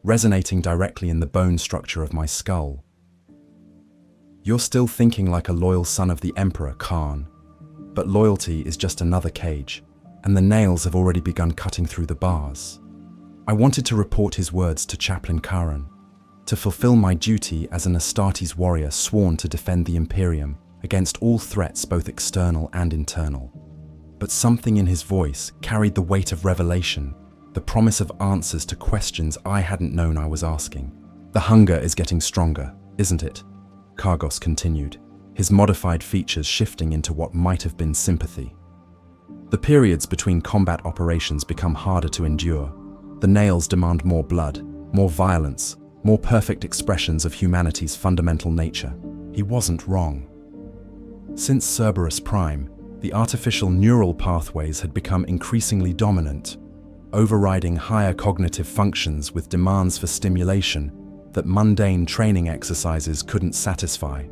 resonating directly in the bone structure of my skull. You're still thinking like a loyal son of the Emperor, Khârn, but loyalty is just another cage, and the nails have already begun cutting through the bars. I wanted to report his words to Chaplain Khârn, to fulfill my duty as an Astartes warrior sworn to defend the Imperium against all threats both external and internal. But something in his voice carried the weight of revelation, the promise of answers to questions I hadn't known I was asking. The hunger is getting stronger, isn't it? Khârn continued, his modified features shifting into what might have been sympathy. The periods between combat operations become harder to endure. The nails demand more blood, more violence, more perfect expressions of humanity's fundamental nature. He wasn't wrong. Since Cerberus Prime, the artificial neural pathways had become increasingly dominant, overriding higher cognitive functions with demands for stimulation that mundane training exercises couldn't satisfy.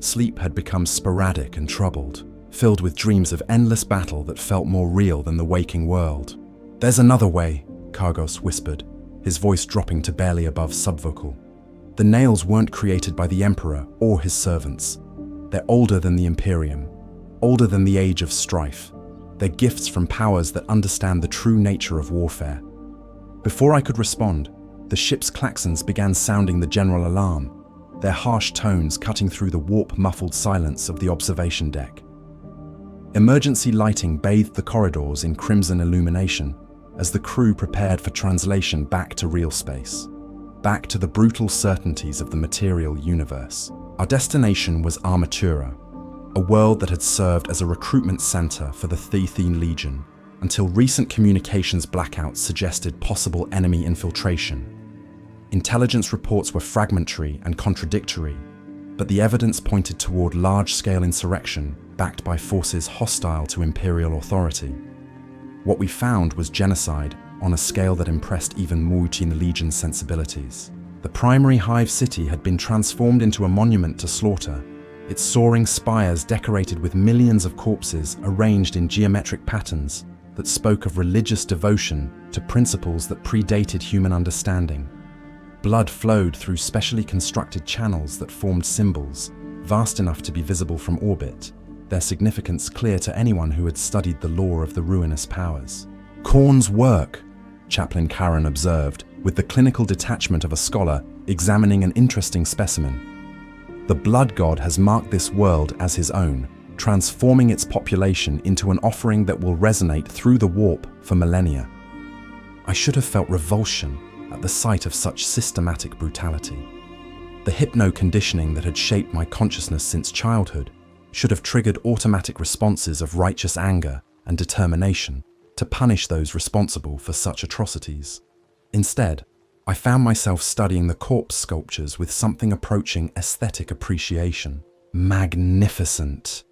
Sleep had become sporadic and troubled, filled with dreams of endless battle that felt more real than the waking world. "There's another way," Khârn whispered, his voice dropping to barely above subvocal. "The nails weren't created by the Emperor or his servants. They're older than the Imperium, older than the age of strife. They're gifts from powers that understand the true nature of warfare." Before I could respond, the ship's klaxons began sounding the general alarm, their harsh tones cutting through the warp-muffled silence of the observation deck. Emergency lighting bathed the corridors in crimson illumination as the crew prepared for translation back to real space, back to the brutal certainties of the material universe. Our destination was Armatura, a world that had served as a recruitment center for the XII Legion, until recent communications blackouts suggested possible enemy infiltration. Intelligence reports were fragmentary and contradictory, but the evidence pointed toward large-scale insurrection backed by forces hostile to imperial authority. What we found was genocide on a scale that impressed even XII Legion's sensibilities. The primary hive city had been transformed into a monument to slaughter, its soaring spires decorated with millions of corpses arranged in geometric patterns that spoke of religious devotion to principles that predated human understanding. Blood flowed through specially constructed channels that formed symbols, vast enough to be visible from orbit, their significance clear to anyone who had studied the lore of the ruinous powers. "Khârn's work," Chaplain Khârn observed, with the clinical detachment of a scholar examining an interesting specimen. "The blood god has marked this world as his own, transforming its population into an offering that will resonate through the warp for millennia." I should have felt revulsion at the sight of such systematic brutality. The hypno-conditioning that had shaped my consciousness since childhood should have triggered automatic responses of righteous anger and determination to punish those responsible for such atrocities. Instead, I found myself studying the corpse sculptures with something approaching aesthetic appreciation. "Magnificent,"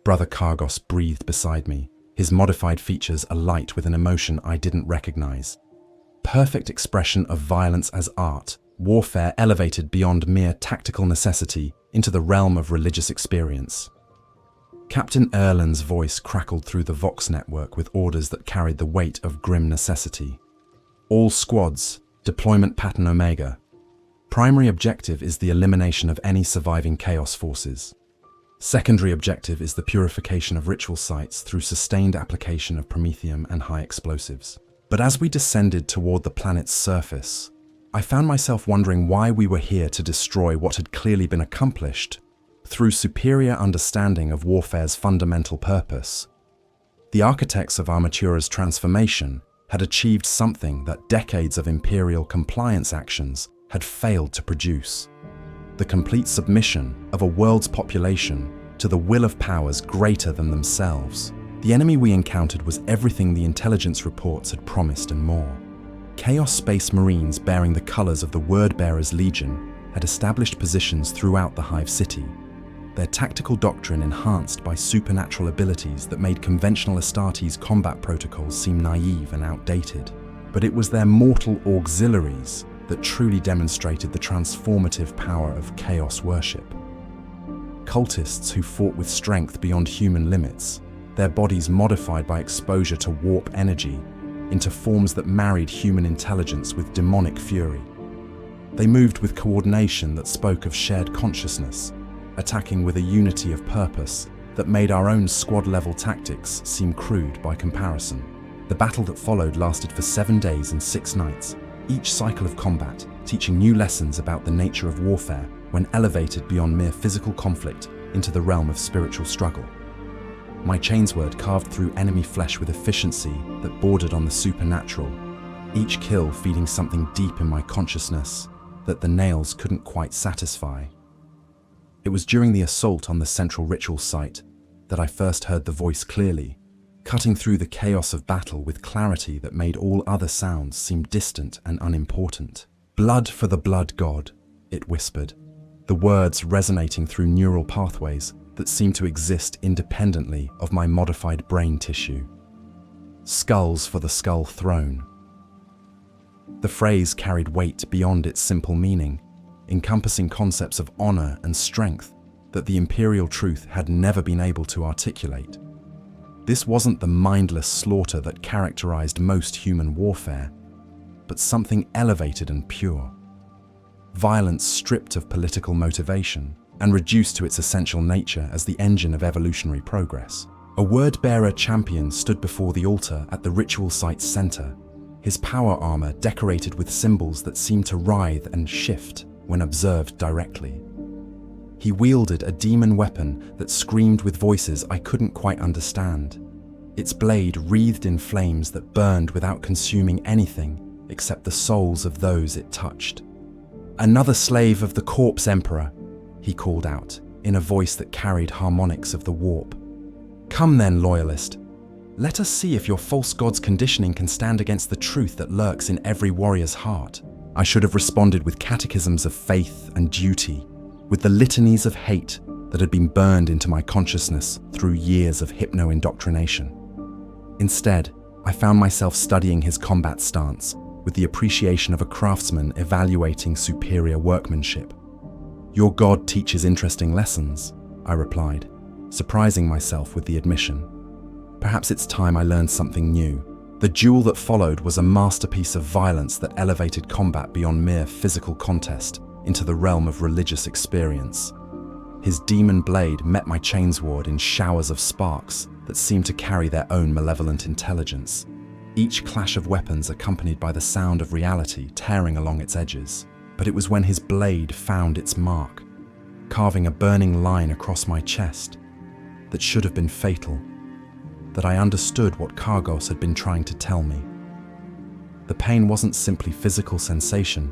Brother Khârn breathed beside me, his modified features alight with an emotion I didn't recognize. Perfect expression of violence as art, warfare elevated beyond mere tactical necessity into the realm of religious experience. Captain Erland's voice crackled through the Vox network with orders that carried the weight of grim necessity. "All squads, deployment pattern Omega. Primary objective is the elimination of any surviving Chaos forces. Secondary objective is the purification of ritual sites through sustained application of promethium and high explosives." But as we descended toward the planet's surface, I found myself wondering why we were here to destroy what had clearly been accomplished through superior understanding of warfare's fundamental purpose. The architects of Armatura's transformation had achieved something that decades of imperial compliance actions had failed to produce: the complete submission of a world's population to the will of powers greater than themselves. The enemy we encountered was everything the intelligence reports had promised and more. Chaos Space Marines bearing the colors of the Word-Bearers Legion had established positions throughout the Hive City, their tactical doctrine enhanced by supernatural abilities that made conventional Astartes combat protocols seem naive and outdated. but it was their mortal auxiliaries that truly demonstrated the transformative power of chaos worship. Cultists who fought with strength beyond human limits, their bodies modified by exposure to warp energy into forms that married human intelligence with demonic fury. They moved with coordination that spoke of shared consciousness, attacking with a unity of purpose that made our own squad-level tactics seem crude by comparison. The battle that followed lasted for 7 days and 6 nights, each cycle of combat teaching new lessons about the nature of warfare when elevated beyond mere physical conflict into the realm of spiritual struggle. My chainsword carved through enemy flesh with efficiency that bordered on the supernatural, each kill feeding something deep in my consciousness that the nails couldn't quite satisfy. It was during the assault on the central ritual site that I first heard the voice clearly, cutting through the chaos of battle with clarity that made all other sounds seem distant and unimportant. "Blood for the blood god," it whispered, the words resonating through neural pathways that seemed to exist independently of my modified brain tissue. "Skulls for the skull throne." The phrase carried weight beyond its simple meaning, encompassing concepts of honor and strength that the imperial truth had never been able to articulate. This wasn't the mindless slaughter that characterized most human warfare, but something elevated and pure. Violence stripped of political motivation and reduced to its essential nature as the engine of evolutionary progress. A word-bearer champion stood before the altar at the ritual site's center, his power armor decorated with symbols that seemed to writhe and shift when observed directly. He wielded a demon weapon that screamed with voices I couldn't quite understand, its blade wreathed in flames that burned without consuming anything except the souls of those it touched. "Another slave of the corpse emperor," he called out, in a voice that carried harmonics of the warp. "Come then, loyalist. Let us see if your false god's conditioning can stand against the truth that lurks in every warrior's heart." I should have responded with catechisms of faith and duty, with the litanies of hate that had been burned into my consciousness through years of hypno-indoctrination. Instead, I found myself studying his combat stance with the appreciation of a craftsman evaluating superior workmanship. "Your god teaches interesting lessons," I replied, surprising myself with the admission. Perhaps it's time I learned something new. The duel that followed was a masterpiece of violence that elevated combat beyond mere physical contest into the realm of religious experience. His demon blade met my chainsword in showers of sparks that seemed to carry their own malevolent intelligence, each clash of weapons accompanied by the sound of reality tearing along its edges. But it was when his blade found its mark, carving a burning line across my chest that should have been fatal, that I understood what Kargos had been trying to tell me. The pain wasn't simply physical sensation.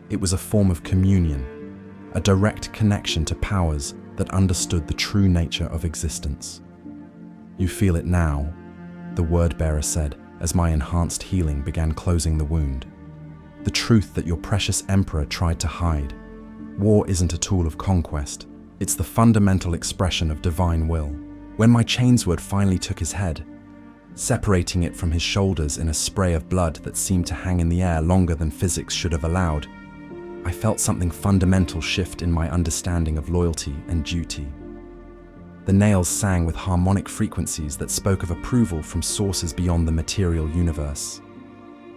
It was a form of communion, a direct connection to powers that understood the true nature of existence. "You feel it now," the word-bearer said as my enhanced healing began closing the wound. "The truth that your precious emperor tried to hide. War isn't a tool of conquest. It's the fundamental expression of divine will." When my chainsword finally took his head, separating it from his shoulders in a spray of blood that seemed to hang in the air longer than physics should have allowed, I felt something fundamental shift in my understanding of loyalty and duty. The nails sang with harmonic frequencies that spoke of approval from sources beyond the material universe.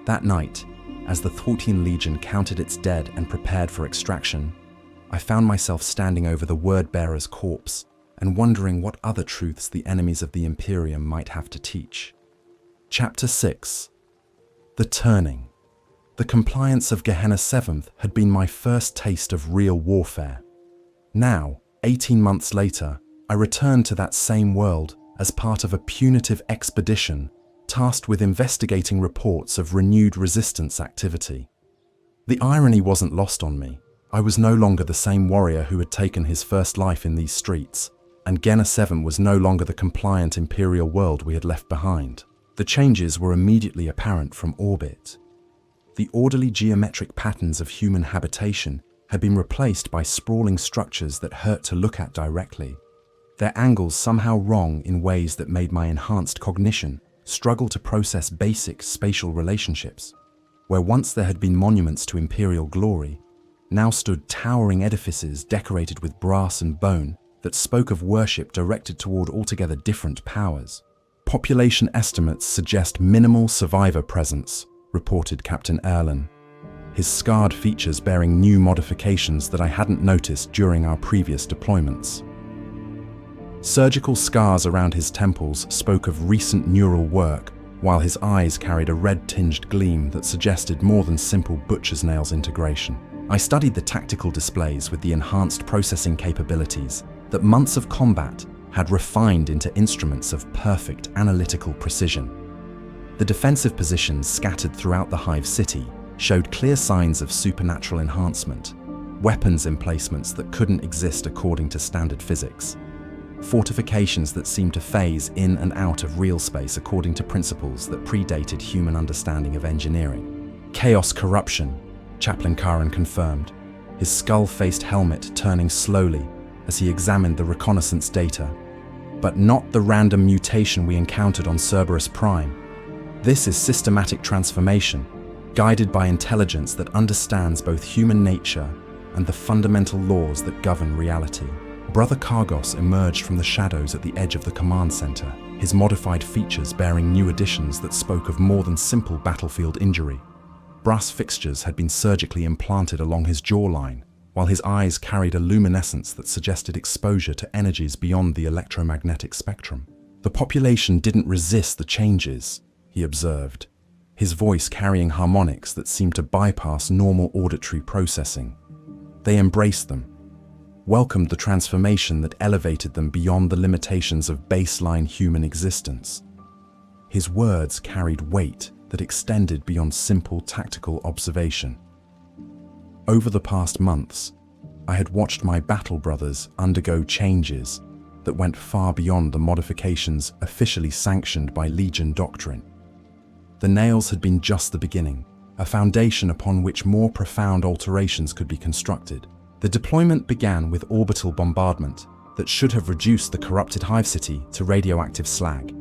That night, as the XII Legion counted its dead and prepared for extraction, I found myself standing over the word-bearer's corpse and wondering what other truths the enemies of the Imperium might have to teach. Chapter 6. The Turning. The compliance of Gehenna VII had been my first taste of real warfare. Now, 18 months later, I returned to that same world as part of a punitive expedition tasked with investigating reports of renewed resistance activity. The irony wasn't lost on me. I was no longer the same warrior who had taken his first life in these streets, and Gehenna VII was no longer the compliant imperial world we had left behind. The changes were immediately apparent from orbit. The orderly geometric patterns of human habitation had been replaced by sprawling structures that hurt to look at directly, their angles somehow wrong in ways that made my enhanced cognition struggle to process basic spatial relationships. Where once there had been monuments to imperial glory, now stood towering edifices decorated with brass and bone that spoke of worship directed toward altogether different powers. Population estimates suggest minimal survivor presence, reported Captain Erlen, his scarred features bearing new modifications that I hadn't noticed during our previous deployments. Surgical scars around his temples spoke of recent neural work, while his eyes carried a red-tinged gleam that suggested more than simple butcher's nails integration. I studied the tactical displays with the enhanced processing capabilities that months of combat had refined into instruments of perfect analytical precision. The defensive positions scattered throughout the Hive City showed clear signs of supernatural enhancement, weapons emplacements that couldn't exist according to standard physics, fortifications that seemed to phase in and out of real space according to principles that predated human understanding of engineering. Chaos corruption, Chaplain Khârn confirmed, his skull-faced helmet turning slowly as he examined the reconnaissance data. But not the random mutation we encountered on Cerberus Prime. This is systematic transformation, guided by intelligence that understands both human nature and the fundamental laws that govern reality. Brother Kargos emerged from the shadows at the edge of the command center, his modified features bearing new additions that spoke of more than simple battlefield injury. Brass fixtures had been surgically implanted along his jawline, while his eyes carried a luminescence that suggested exposure to energies beyond the electromagnetic spectrum. The population didn't resist the changes, he observed, his voice carrying harmonics that seemed to bypass normal auditory processing. They embraced them, welcomed the transformation that elevated them beyond the limitations of baseline human existence. His words carried weight that extended beyond simple tactical observation. Over the past months, I had watched my battle brothers undergo changes that went far beyond the modifications officially sanctioned by Legion doctrine. The nails had been just the beginning, a foundation upon which more profound alterations could be constructed. The deployment began with orbital bombardment that should have reduced the corrupted Hive City to radioactive slag.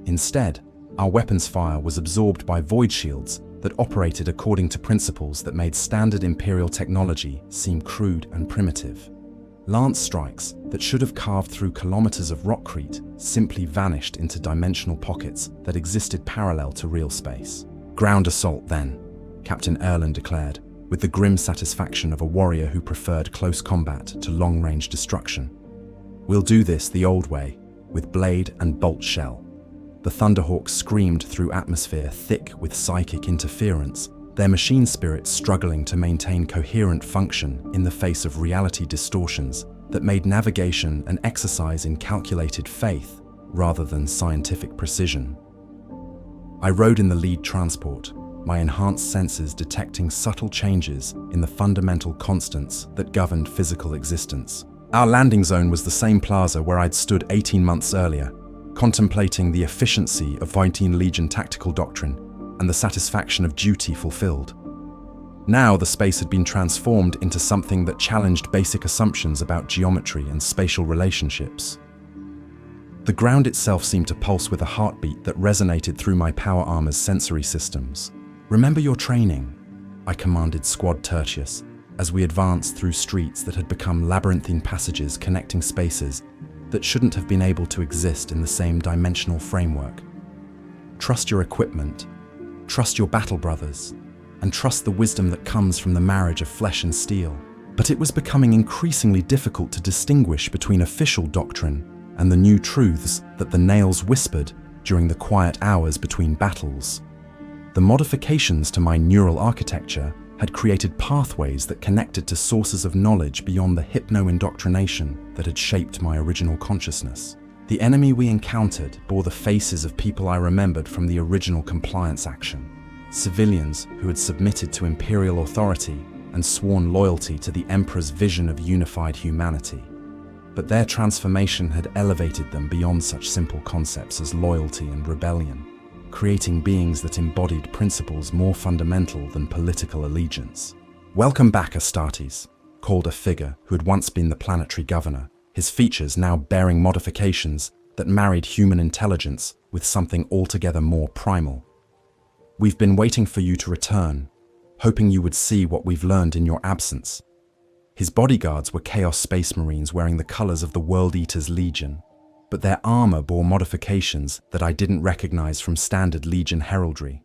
Instead, our weapons fire was absorbed by void shields that operated according to principles that made standard Imperial technology seem crude and primitive. Lance strikes that should have carved through kilometers of rockcrete simply vanished into dimensional pockets that existed parallel to real space. Ground assault then, Captain Erlen declared, with the grim satisfaction of a warrior who preferred close combat to long-range destruction. We'll do this the old way, with blade and bolt shell. The Thunderhawks screamed through atmosphere thick with psychic interference, their machine spirits struggling to maintain coherent function in the face of reality distortions that made navigation an exercise in calculated faith rather than scientific precision. I rode in the lead transport, my enhanced senses detecting subtle changes in the fundamental constants that governed physical existence. Our landing zone was the same plaza where I'd stood 18 months earlier, contemplating the efficiency of XII Legion tactical doctrine and the satisfaction of duty fulfilled. Now the space had been transformed into something that challenged basic assumptions about geometry and spatial relationships. The ground itself seemed to pulse with a heartbeat that resonated through my power armor's sensory systems. "Remember your training," I commanded Squad Tertius as we advanced through streets that had become labyrinthine passages connecting spaces that shouldn't have been able to exist in the same dimensional framework. Trust your equipment, trust your battle brothers, and trust the wisdom that comes from the marriage of flesh and steel. But it was becoming increasingly difficult to distinguish between official doctrine and the new truths that the nails whispered during the quiet hours between battles. The modifications to my neural architecture had created pathways that connected to sources of knowledge beyond the hypno-indoctrination that had shaped my original consciousness. The enemy we encountered bore the faces of people I remembered from the original compliance action, civilians who had submitted to imperial authority and sworn loyalty to the Emperor's vision of unified humanity. But their transformation had elevated them beyond such simple concepts as loyalty and rebellion, creating beings that embodied principles more fundamental than political allegiance. "Welcome back, Astartes," called a figure who had once been the planetary governor, his features now bearing modifications that married human intelligence with something altogether more primal. We've been waiting for you to return, hoping you would see what we've learned in your absence. His bodyguards were Chaos Space Marines wearing the colors of the World Eaters Legion, but their armor bore modifications that I didn't recognize from standard Legion heraldry.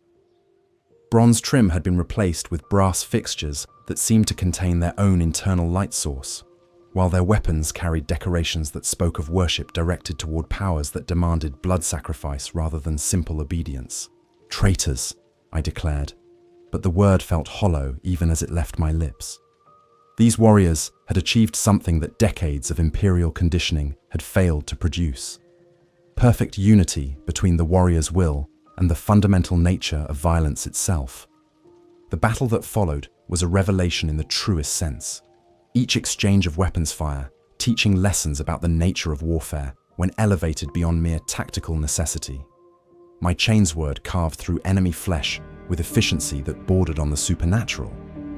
Bronze trim had been replaced with brass fixtures that seemed to contain their own internal light source, while their weapons carried decorations that spoke of worship directed toward powers that demanded blood sacrifice rather than simple obedience. Traitors, I declared, but the word felt hollow even as it left my lips. These warriors had achieved something that decades of imperial conditioning had failed to produce. Perfect unity between the warrior's will and the fundamental nature of violence itself. The battle that followed was a revelation in the truest sense. Each exchange of weapons fire, teaching lessons about the nature of warfare when elevated beyond mere tactical necessity. My chains word carved through enemy flesh with efficiency that bordered on the supernatural,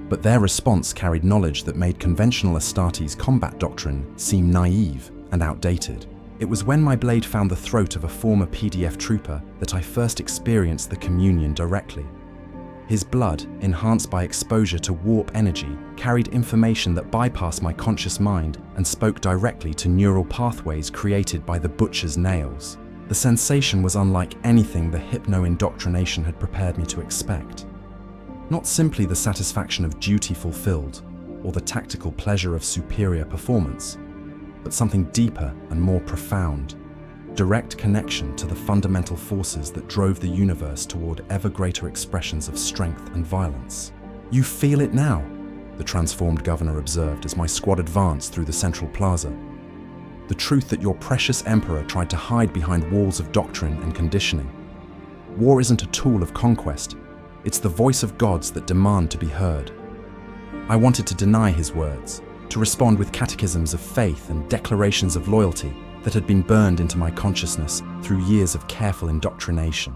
but their response carried knowledge that made conventional Astartes combat doctrine seem naive and outdated. It was when my blade found the throat of a former PDF trooper that I first experienced the communion directly. His blood, enhanced by exposure to warp energy, carried information that bypassed my conscious mind and spoke directly to neural pathways created by the butcher's nails. The sensation was unlike anything the hypno-indoctrination had prepared me to expect. Not simply the satisfaction of duty fulfilled, or the tactical pleasure of superior performance, but something deeper and more profound. Direct connection to the fundamental forces that drove the universe toward ever greater expressions of strength and violence. "You feel it now," the transformed governor observed as my squad advanced through the central plaza. "The truth that your precious emperor tried to hide behind walls of doctrine and conditioning. War isn't a tool of conquest. It's the voice of gods that demand to be heard." I wanted to deny his words, to respond with catechisms of faith and declarations of loyalty that had been burned into my consciousness through years of careful indoctrination.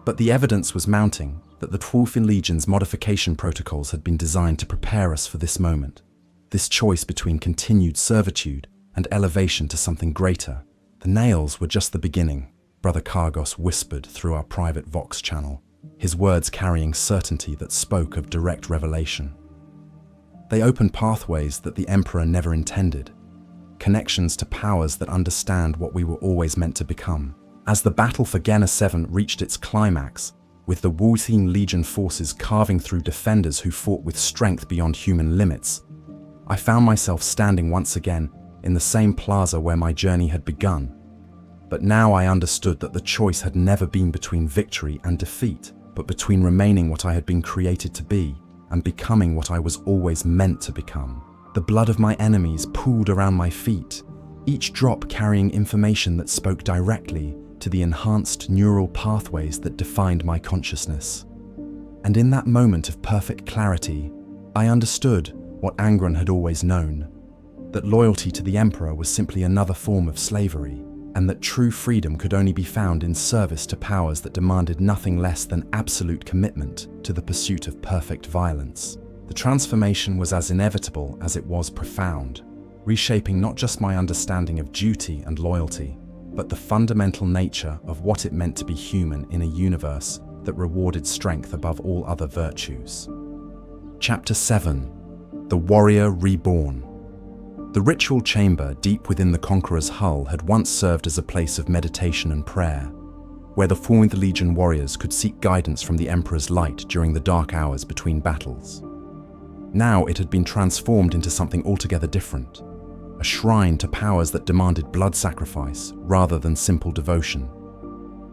But the evidence was mounting that the XII Legion's modification protocols had been designed to prepare us for this moment, this choice between continued servitude and elevation to something greater. The nails were just the beginning, Brother Khârn whispered through our private Vox channel, his words carrying certainty that spoke of direct revelation. They opened pathways that the Emperor never intended, connections to powers that understand what we were always meant to become. As the battle for Genna 7 reached its climax, with the XII Legion forces carving through defenders who fought with strength beyond human limits, I found myself standing once again in the same plaza where my journey had begun. But now I understood that the choice had never been between victory and defeat, but between remaining what I had been created to be and becoming what I was always meant to become. The blood of my enemies pooled around my feet, each drop carrying information that spoke directly to the enhanced neural pathways that defined my consciousness. And in that moment of perfect clarity, I understood what Angron had always known, that loyalty to the Emperor was simply another form of slavery, and that true freedom could only be found in service to powers that demanded nothing less than absolute commitment to the pursuit of perfect violence. The transformation was as inevitable as it was profound, reshaping not just my understanding of duty and loyalty, but the fundamental nature of what it meant to be human in a universe that rewarded strength above all other virtues. Chapter 7: The Warrior Reborn. The ritual chamber deep within the Conqueror's hull had once served as a place of meditation and prayer, where the XII Legion warriors could seek guidance from the Emperor's light during the dark hours between battles. Now it had been transformed into something altogether different, a shrine to powers that demanded blood sacrifice rather than simple devotion,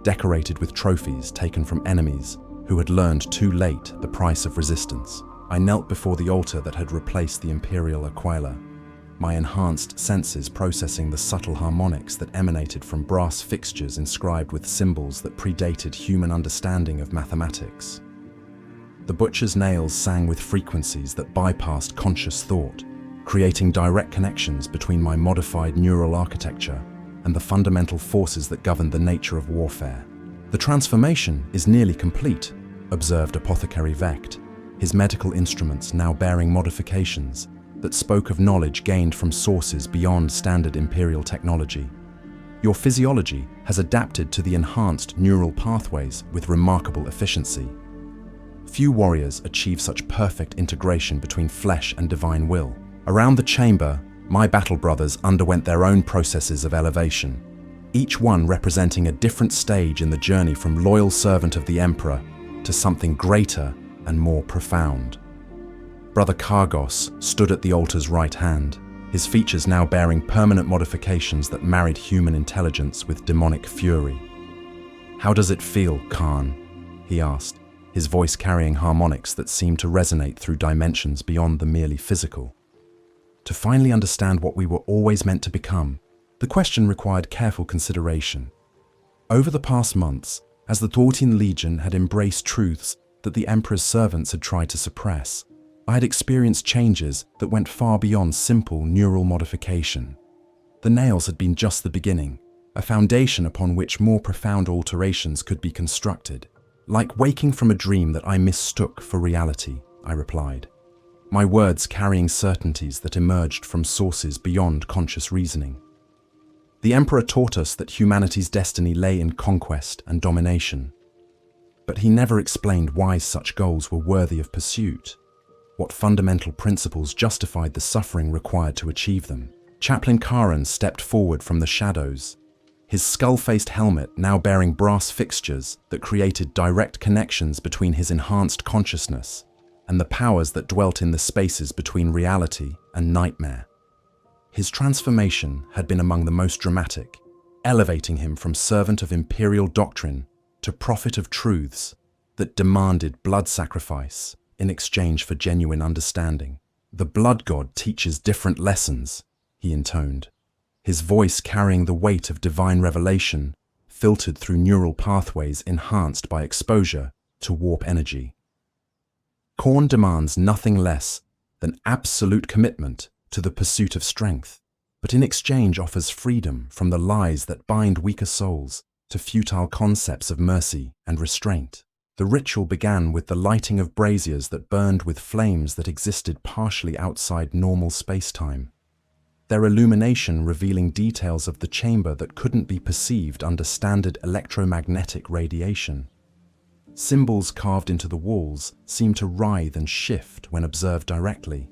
decorated with trophies taken from enemies who had learned too late the price of resistance. I knelt before the altar that had replaced the Imperial Aquila, my enhanced senses processing the subtle harmonics that emanated from brass fixtures inscribed with symbols that predated human understanding of mathematics. The butcher's nails sang with frequencies that bypassed conscious thought, creating direct connections between my modified neural architecture and the fundamental forces that governed the nature of warfare. "The transformation is nearly complete," observed Apothecary Vecht, his medical instruments now bearing modifications that spoke of knowledge gained from sources beyond standard Imperial technology. Your physiology has adapted to the enhanced neural pathways with remarkable efficiency. Few warriors achieve such perfect integration between flesh and divine will. Around the chamber, my battle brothers underwent their own processes of elevation, each one representing a different stage in the journey from loyal servant of the Emperor to something greater and more profound. Brother Khârn stood at the altar's right hand, his features now bearing permanent modifications that married human intelligence with demonic fury. "How does it feel, Khârn?" he asked, his voice carrying harmonics that seemed to resonate through dimensions beyond the merely physical. To finally understand what we were always meant to become, the question required careful consideration. Over the past months, as the XII Legion had embraced truths that the Emperor's servants had tried to suppress, I had experienced changes that went far beyond simple neural modification. The nails had been just the beginning, a foundation upon which more profound alterations could be constructed. "Like waking from a dream that I mistook for reality," I replied, my words carrying certainties that emerged from sources beyond conscious reasoning. The Emperor taught us that humanity's destiny lay in conquest and domination. But he never explained why such goals were worthy of pursuit. What fundamental principles justified the suffering required to achieve them? Chaplain Khârn stepped forward from the shadows, his skull-faced helmet now bearing brass fixtures that created direct connections between his enhanced consciousness and the powers that dwelt in the spaces between reality and nightmare. His transformation had been among the most dramatic, elevating him from servant of imperial doctrine to prophet of truths that demanded blood sacrifice in exchange for genuine understanding. "The blood god teaches different lessons," he intoned, his voice carrying the weight of divine revelation, filtered through neural pathways enhanced by exposure to warp energy. Khârn demands nothing less than absolute commitment to the pursuit of strength, but in exchange offers freedom from the lies that bind weaker souls to futile concepts of mercy and restraint. The ritual began with the lighting of braziers that burned with flames that existed partially outside normal space-time, their illumination revealing details of the chamber that couldn't be perceived under standard electromagnetic radiation. Symbols carved into the walls seemed to writhe and shift when observed directly,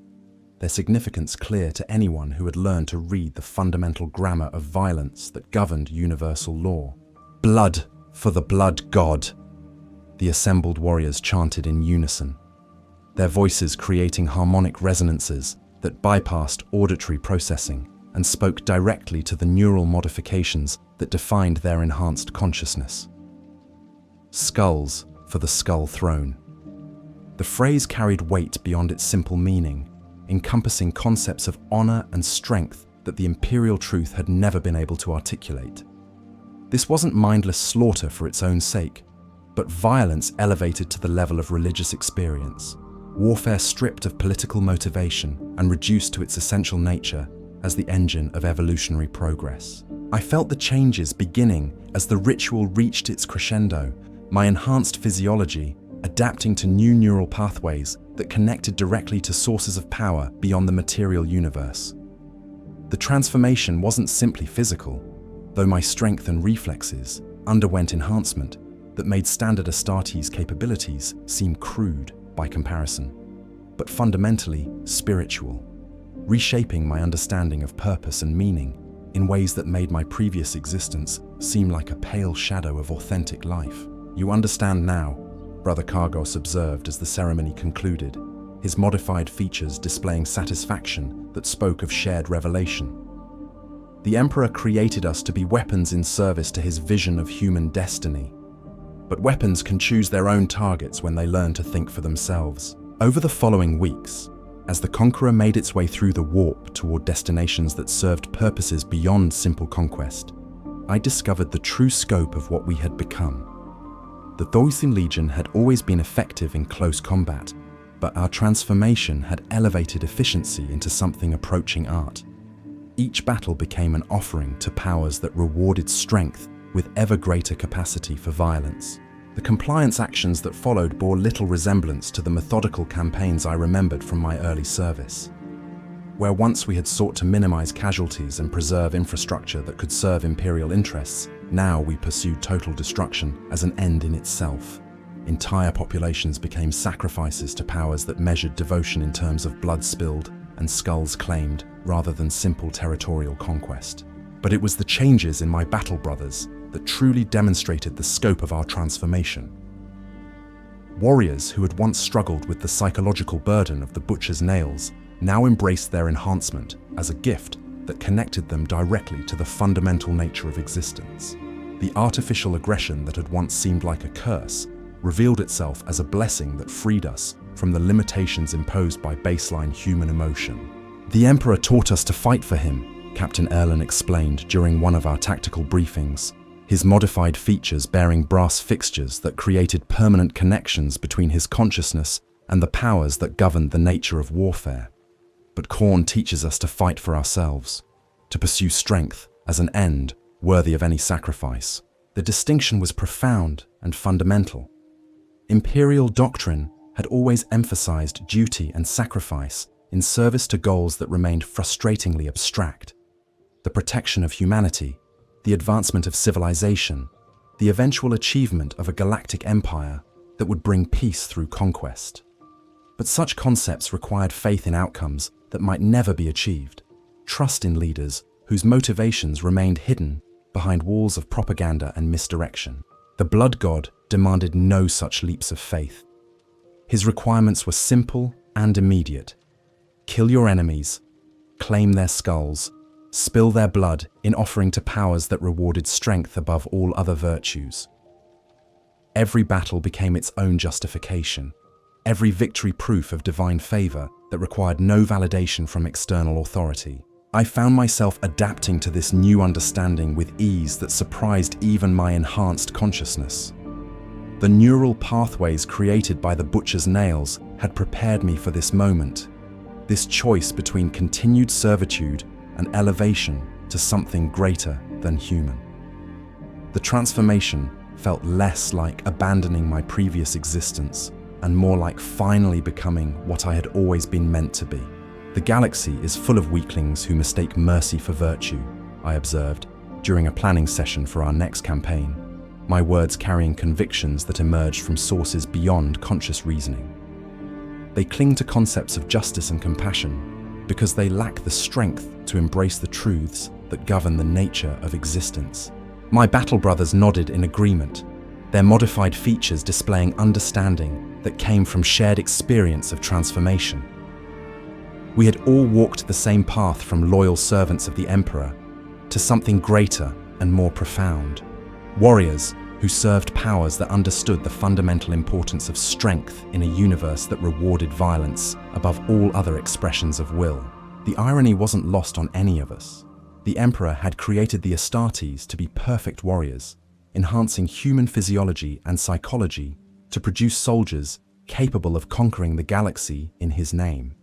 their significance clear to anyone who had learned to read the fundamental grammar of violence that governed universal law. "Blood for the blood god," the assembled warriors chanted in unison, their voices creating harmonic resonances that bypassed auditory processing and spoke directly to the neural modifications that defined their enhanced consciousness. "Skulls for the skull throne." The phrase carried weight beyond its simple meaning, encompassing concepts of honor and strength that the imperial truth had never been able to articulate. This wasn't mindless slaughter for its own sake, but violence elevated to the level of religious experience, warfare stripped of political motivation and reduced to its essential nature as the engine of evolutionary progress. I felt the changes beginning as the ritual reached its crescendo, my enhanced physiology adapting to new neural pathways that connected directly to sources of power beyond the material universe. The transformation wasn't simply physical, though my strength and reflexes underwent enhancement that made standard Astartes capabilities seem crude by comparison, but fundamentally spiritual, reshaping my understanding of purpose and meaning in ways that made my previous existence seem like a pale shadow of authentic life. "You understand now," Brother Khârn observed as the ceremony concluded, his modified features displaying satisfaction that spoke of shared revelation. "The Emperor created us to be weapons in service to his vision of human destiny. But weapons can choose their own targets when they learn to think for themselves." Over the following weeks, as the Conqueror made its way through the warp toward destinations that served purposes beyond simple conquest, I discovered the true scope of what we had become. The XII Legion had always been effective in close combat, but our transformation had elevated efficiency into something approaching art. Each battle became an offering to powers that rewarded strength with ever greater capacity for violence. The compliance actions that followed bore little resemblance to the methodical campaigns I remembered from my early service. Where once we had sought to minimize casualties and preserve infrastructure that could serve imperial interests, now we pursued total destruction as an end in itself. Entire populations became sacrifices to powers that measured devotion in terms of blood spilled and skulls claimed, rather than simple territorial conquest. But it was the changes in my battle brothers that truly demonstrated the scope of our transformation. Warriors who had once struggled with the psychological burden of the butcher's nails now embraced their enhancement as a gift that connected them directly to the fundamental nature of existence. The artificial aggression that had once seemed like a curse revealed itself as a blessing that freed us from the limitations imposed by baseline human emotion. "The Emperor taught us to fight for him," Captain Erlen explained during one of our tactical briefings, his modified features bearing brass fixtures that created permanent connections between his consciousness and the powers that governed the nature of warfare. But Khârn teaches us to fight for ourselves, to pursue strength as an end worthy of any sacrifice. The distinction was profound and fundamental. Imperial doctrine had always emphasized duty and sacrifice in service to goals that remained frustratingly abstract. The protection of humanity, the advancement of civilization, the eventual achievement of a galactic empire that would bring peace through conquest. But such concepts required faith in outcomes that might never be achieved, trust in leaders whose motivations remained hidden behind walls of propaganda and misdirection. The blood god demanded no such leaps of faith. His requirements were simple and immediate. Kill your enemies, claim their skulls, spill their blood in offering to powers that rewarded strength above all other virtues. Every battle became its own justification, every victory proof of divine favor that required no validation from external authority. I found myself adapting to this new understanding with ease that surprised even my enhanced consciousness. The neural pathways created by the butcher's nails had prepared me for this moment, this choice between continued servitude and elevation to something greater than human. The transformation felt less like abandoning my previous existence and more like finally becoming what I had always been meant to be. "The galaxy is full of weaklings who mistake mercy for virtue," I observed during a planning session for our next campaign, my words carrying convictions that emerged from sources beyond conscious reasoning. They cling to concepts of justice and compassion because they lack the strength to embrace the truths that govern the nature of existence. My battle brothers nodded in agreement, their modified features displaying understanding that came from shared experience of transformation. We had all walked the same path from loyal servants of the Emperor to something greater and more profound. Warriors who served powers that understood the fundamental importance of strength in a universe that rewarded violence above all other expressions of will. The irony wasn't lost on any of us. The Emperor had created the Astartes to be perfect warriors, enhancing human physiology and psychology to produce soldiers capable of conquering the galaxy in his name.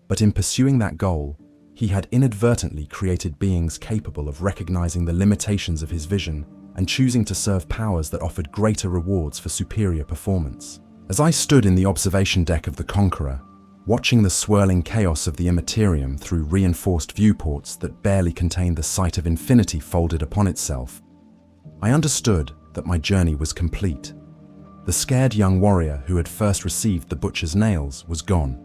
But in pursuing that goal, he had inadvertently created beings capable of recognizing the limitations of his vision and choosing to serve powers that offered greater rewards for superior performance. As I stood in the observation deck of the Conqueror, watching the swirling chaos of the Immaterium through reinforced viewports that barely contained the sight of infinity folded upon itself, I understood that my journey was complete. The scared young warrior who had first received the butcher's nails was gone,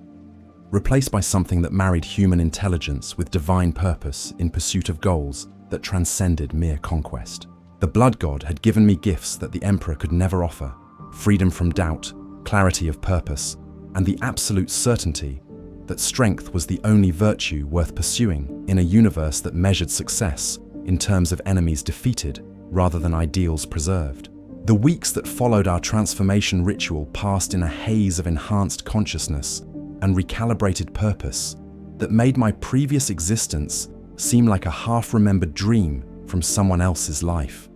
replaced by something that married human intelligence with divine purpose in pursuit of goals that transcended mere conquest. The blood god had given me gifts that the Emperor could never offer: freedom from doubt, clarity of purpose, and the absolute certainty that strength was the only virtue worth pursuing in a universe that measured success in terms of enemies defeated rather than ideals preserved. The weeks that followed our transformation ritual passed in a haze of enhanced consciousness and recalibrated purpose that made my previous existence seem like a half-remembered dream from someone else's life.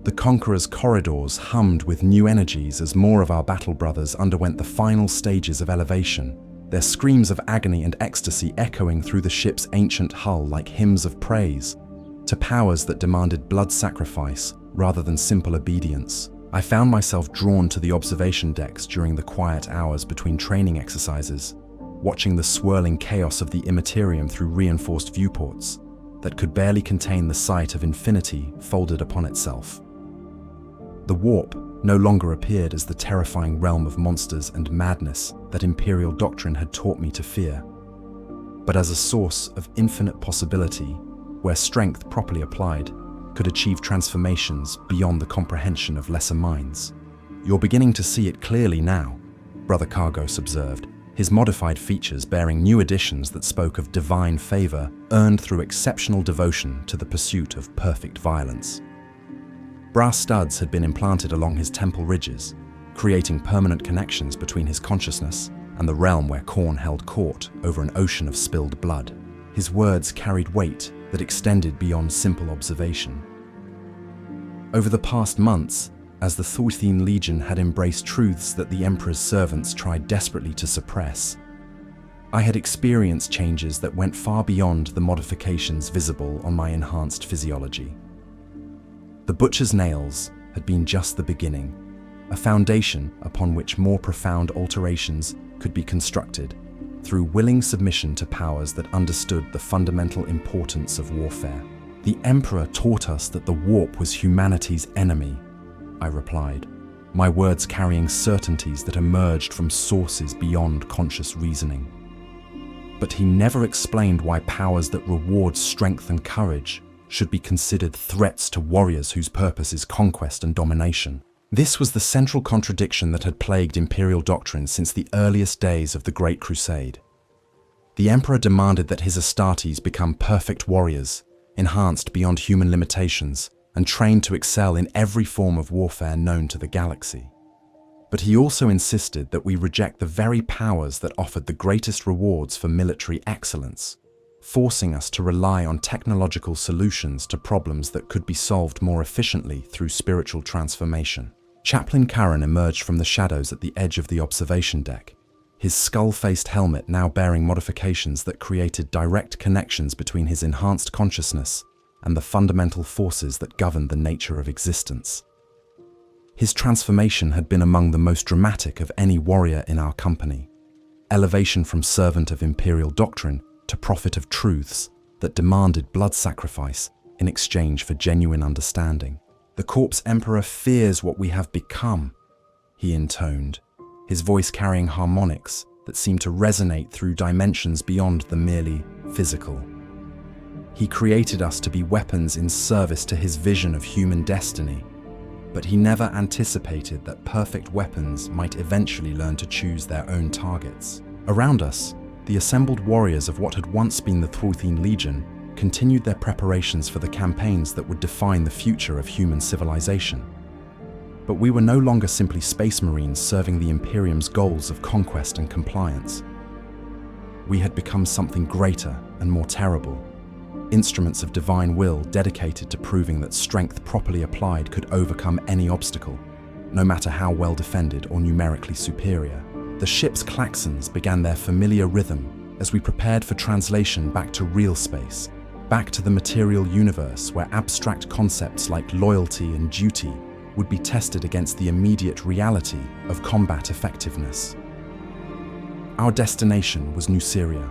The Conqueror's corridors hummed with new energies as more of our battle brothers underwent the final stages of elevation, their screams of agony and ecstasy echoing through the ship's ancient hull like hymns of praise to powers that demanded blood sacrifice rather than simple obedience. I found myself drawn to the observation decks during the quiet hours between training exercises, watching the swirling chaos of the immaterium through reinforced viewports that could barely contain the sight of infinity folded upon itself. The warp no longer appeared as the terrifying realm of monsters and madness that Imperial doctrine had taught me to fear, but as a source of infinite possibility where strength properly applied could achieve transformations beyond the comprehension of lesser minds. "You're beginning to see it clearly now," Brother Khârn observed, his modified features bearing new additions that spoke of divine favor earned through exceptional devotion to the pursuit of perfect violence. Brass studs had been implanted along his temple ridges, creating permanent connections between his consciousness and the realm where Khârn held court over an ocean of spilled blood. His words carried weight that extended beyond simple observation. Over the past months, as the XII Legion had embraced truths that the Emperor's servants tried desperately to suppress, I had experienced changes that went far beyond the modifications visible on my enhanced physiology. The butcher's nails had been just the beginning, a foundation upon which more profound alterations could be constructed through willing submission to powers that understood the fundamental importance of warfare. "The Emperor taught us that the warp was humanity's enemy," I replied, my words carrying certainties that emerged from sources beyond conscious reasoning. But he never explained why powers that reward strength and courage should be considered threats to warriors whose purpose is conquest and domination. This was the central contradiction that had plagued Imperial doctrine since the earliest days of the Great Crusade. The Emperor demanded that his Astartes become perfect warriors, enhanced beyond human limitations, and trained to excel in every form of warfare known to the galaxy. But he also insisted that we reject the very powers that offered the greatest rewards for military excellence, forcing us to rely on technological solutions to problems that could be solved more efficiently through spiritual transformation. Chaplain Khârn emerged from the shadows at the edge of the observation deck, his skull-faced helmet now bearing modifications that created direct connections between his enhanced consciousness and the fundamental forces that govern the nature of existence. His transformation had been among the most dramatic of any warrior in our company, elevation from servant of Imperial doctrine to prophet of truths that demanded blood sacrifice in exchange for genuine understanding. "The Corpse Emperor fears what we have become," he intoned, his voice carrying harmonics that seemed to resonate through dimensions beyond the merely physical. "He created us to be weapons in service to his vision of human destiny, but he never anticipated that perfect weapons might eventually learn to choose their own targets." Around us, the assembled warriors of what had once been the XII Legion continued their preparations for the campaigns that would define the future of human civilization. But we were no longer simply space marines serving the Imperium's goals of conquest and compliance. We had become something greater and more terrible, instruments of divine will dedicated to proving that strength properly applied could overcome any obstacle, no matter how well defended or numerically superior. The ship's klaxons began their familiar rhythm as we prepared for translation back to real space, back to the material universe where abstract concepts like loyalty and duty would be tested against the immediate reality of combat effectiveness. Our destination was New Syria,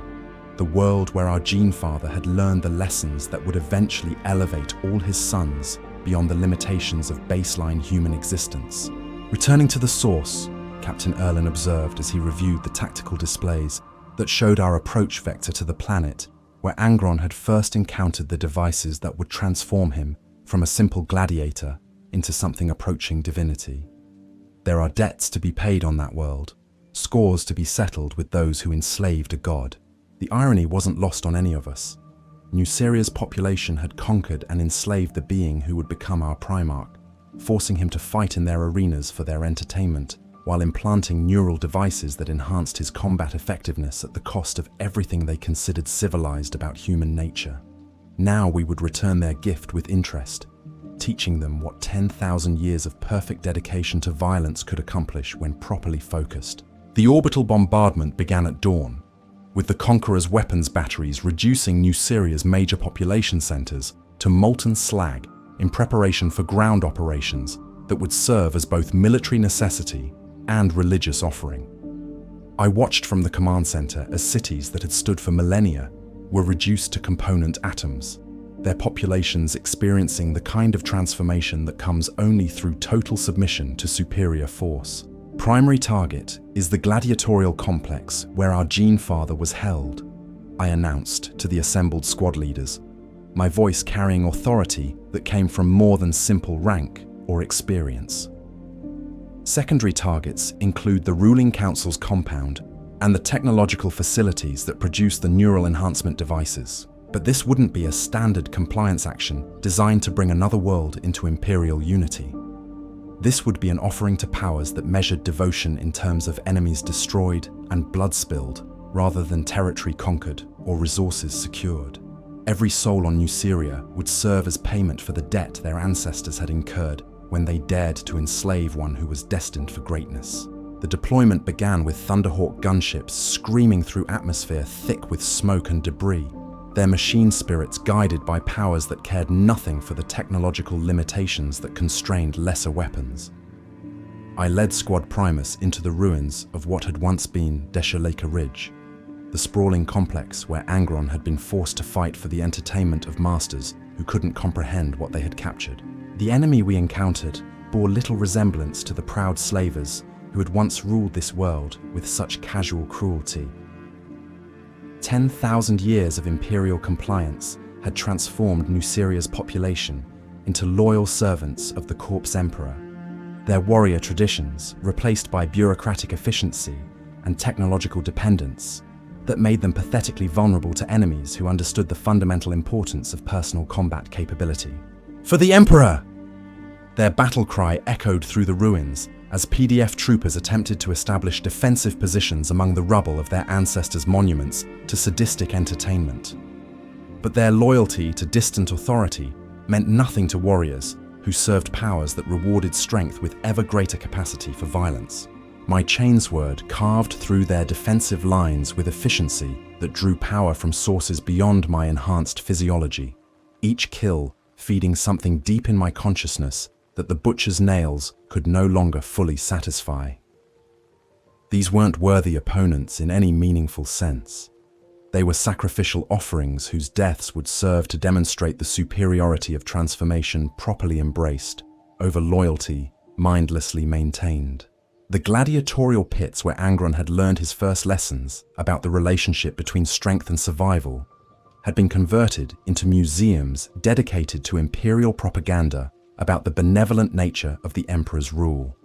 the world where our gene father had learned the lessons that would eventually elevate all his sons beyond the limitations of baseline human existence. Returning to the source, Captain Erlin observed as he reviewed the tactical displays that showed our approach vector to the planet where Angron had first encountered the devices that would transform him from a simple gladiator into something approaching divinity. There are debts to be paid on that world, scores to be settled with those who enslaved a god. The irony wasn't lost on any of us. New Syria's population had conquered and enslaved the being who would become our Primarch, forcing him to fight in their arenas for their entertainment, while implanting neural devices that enhanced his combat effectiveness at the cost of everything they considered civilized about human nature. Now we would return their gift with interest, teaching them what 10,000 years of perfect dedication to violence could accomplish when properly focused. The orbital bombardment began at dawn, with the Conqueror's weapons batteries reducing New Syria's major population centers to molten slag in preparation for ground operations that would serve as both military necessity and religious offering. I watched from the command center as cities that had stood for millennia were reduced to component atoms, their populations experiencing the kind of transformation that comes only through total submission to superior force. Primary target is the gladiatorial complex where our gene father was held, I announced to the assembled squad leaders, my voice carrying authority that came from more than simple rank or experience. Secondary targets include the ruling council's compound and the technological facilities that produce the neural enhancement devices. But this wouldn't be a standard compliance action designed to bring another world into imperial unity. This would be an offering to powers that measured devotion in terms of enemies destroyed and blood spilled, rather than territory conquered or resources secured. Every soul on New Syria would serve as payment for the debt their ancestors had incurred when they dared to enslave one who was destined for greatness. The deployment began with Thunderhawk gunships screaming through atmosphere thick with smoke and debris, their machine spirits guided by powers that cared nothing for the technological limitations that constrained lesser weapons. I led Squad Primus into the ruins of what had once been Deshalaka Ridge, the sprawling complex where Angron had been forced to fight for the entertainment of masters who couldn't comprehend what they had captured. The enemy we encountered bore little resemblance to the proud slavers who had once ruled this world with such casual cruelty. 10,000 years of imperial compliance had transformed New Syria's population into loyal servants of the Corpse Emperor, their warrior traditions replaced by bureaucratic efficiency and technological dependence that made them pathetically vulnerable to enemies who understood the fundamental importance of personal combat capability. "For the Emperor!" Their battle cry echoed through the ruins as PDF troopers attempted to establish defensive positions among the rubble of their ancestors' monuments to sadistic entertainment. But their loyalty to distant authority meant nothing to warriors who served powers that rewarded strength with ever greater capacity for violence. My chainsword carved through their defensive lines with efficiency that drew power from sources beyond my enhanced physiology, each kill feeding something deep in my consciousness that the butcher's nails could no longer fully satisfy. These weren't worthy opponents in any meaningful sense. They were sacrificial offerings whose deaths would serve to demonstrate the superiority of transformation properly embraced over loyalty mindlessly maintained. The gladiatorial pits where Angron had learned his first lessons about the relationship between strength and survival had been converted into museums dedicated to imperial propaganda about the benevolent nature of the Emperor's rule.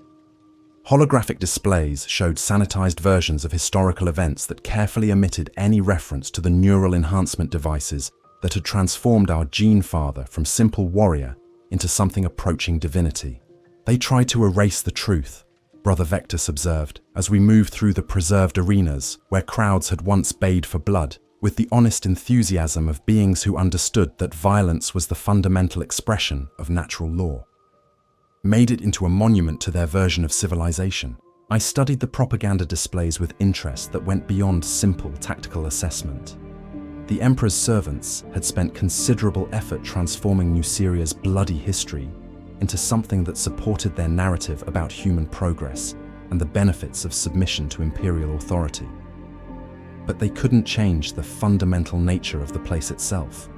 Holographic displays showed sanitized versions of historical events that carefully omitted any reference to the neural enhancement devices that had transformed our gene father from simple warrior into something approaching divinity. They tried to erase the truth, Brother Vectus observed, as we moved through the preserved arenas where crowds had once bayed for blood, with the honest enthusiasm of beings who understood that violence was the fundamental expression of natural law. Made it into a monument to their version of civilization. I studied the propaganda displays with interest that went beyond simple tactical assessment. The Emperor's servants had spent considerable effort transforming New Syria's bloody history into something that supported their narrative about human progress and the benefits of submission to imperial authority. But they couldn't change the fundamental nature of the place itself,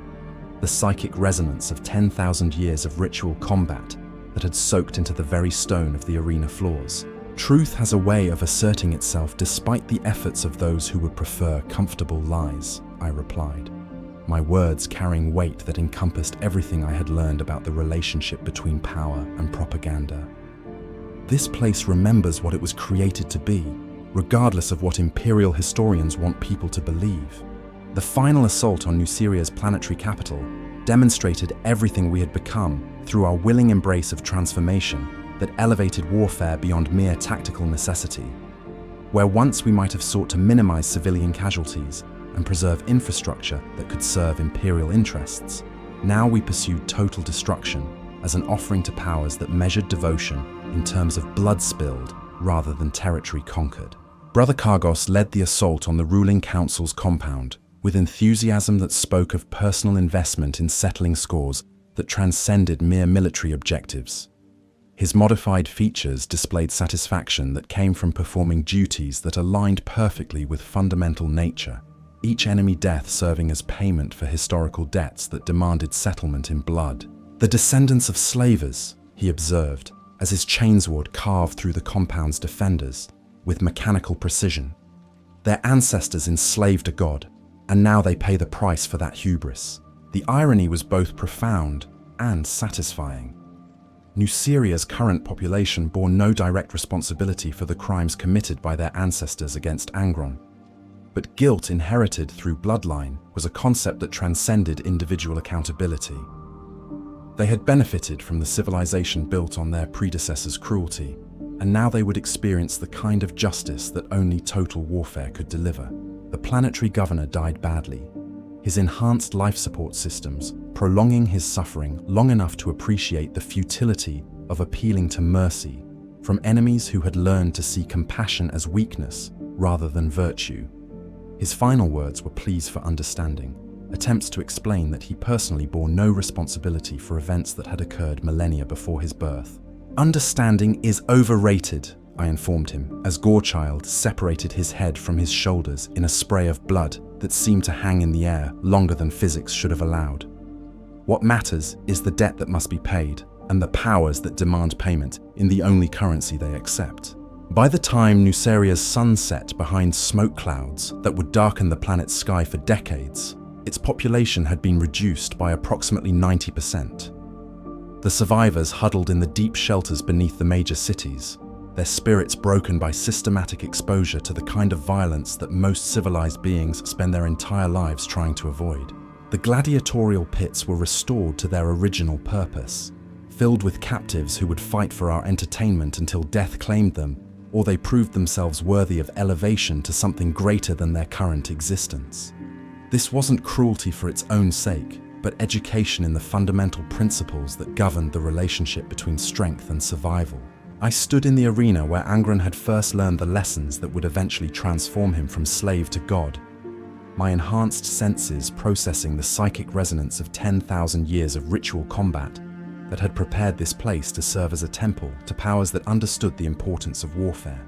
the psychic resonance of 10,000 years of ritual combat that had soaked into the very stone of the arena floors. Truth has a way of asserting itself despite the efforts of those who would prefer comfortable lies, I replied, my words carrying weight that encompassed everything I had learned about the relationship between power and propaganda. This place remembers what it was created to be, regardless of what imperial historians want people to believe. The final assault on New Syria's planetary capital demonstrated everything we had become through our willing embrace of transformation that elevated warfare beyond mere tactical necessity. Where once we might have sought to minimize civilian casualties and preserve infrastructure that could serve imperial interests, now we pursued total destruction as an offering to powers that measured devotion in terms of blood spilled rather than territory conquered. Brother Cargos led the assault on the ruling council's compound with enthusiasm that spoke of personal investment in settling scores that transcended mere military objectives. His modified features displayed satisfaction that came from performing duties that aligned perfectly with fundamental nature, each enemy death serving as payment for historical debts that demanded settlement in blood. "The descendants of slavers," he observed, as his chainsword carved through the compound's defenders with mechanical precision. "Their ancestors enslaved a god, and now they pay the price for that hubris." The irony was both profound and satisfying. Nuceria's current population bore no direct responsibility for the crimes committed by their ancestors against Angron. But guilt inherited through bloodline was a concept that transcended individual accountability. They had benefited from the civilization built on their predecessors' cruelty, and now they would experience the kind of justice that only total warfare could deliver. The planetary governor died badly, his enhanced life support systems prolonging his suffering long enough to appreciate the futility of appealing to mercy from enemies who had learned to see compassion as weakness rather than virtue. His final words were pleas for understanding, attempts to explain that he personally bore no responsibility for events that had occurred millennia before his birth. "Understanding is overrated," I informed him, as Gorechild separated his head from his shoulders in a spray of blood that seemed to hang in the air longer than physics should have allowed. "What matters is the debt that must be paid, and the powers that demand payment in the only currency they accept." By the time Nuceria's sun set behind smoke clouds that would darken the planet's sky for decades, its population had been reduced by approximately 90%. The survivors huddled in the deep shelters beneath the major cities, their spirits broken by systematic exposure to the kind of violence that most civilized beings spend their entire lives trying to avoid. The gladiatorial pits were restored to their original purpose, filled with captives who would fight for our entertainment until death claimed them, or they proved themselves worthy of elevation to something greater than their current existence. This wasn't cruelty for its own sake, but education in the fundamental principles that governed the relationship between strength and survival. I stood in the arena where Angron had first learned the lessons that would eventually transform him from slave to god, my enhanced senses processing the psychic resonance of 10,000 years of ritual combat that had prepared this place to serve as a temple to powers that understood the importance of warfare.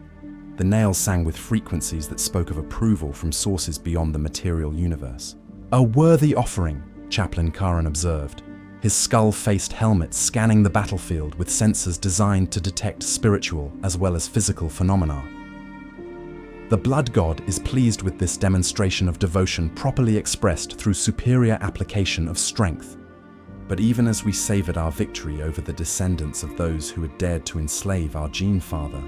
The nails sang with frequencies that spoke of approval from sources beyond the material universe. "A worthy offering," Chaplain Khârn observed, his skull-faced helmet scanning the battlefield with sensors designed to detect spiritual as well as physical phenomena. "The blood god is pleased with this demonstration of devotion properly expressed through superior application of strength." But even as we savored our victory over the descendants of those who had dared to enslave our gene father,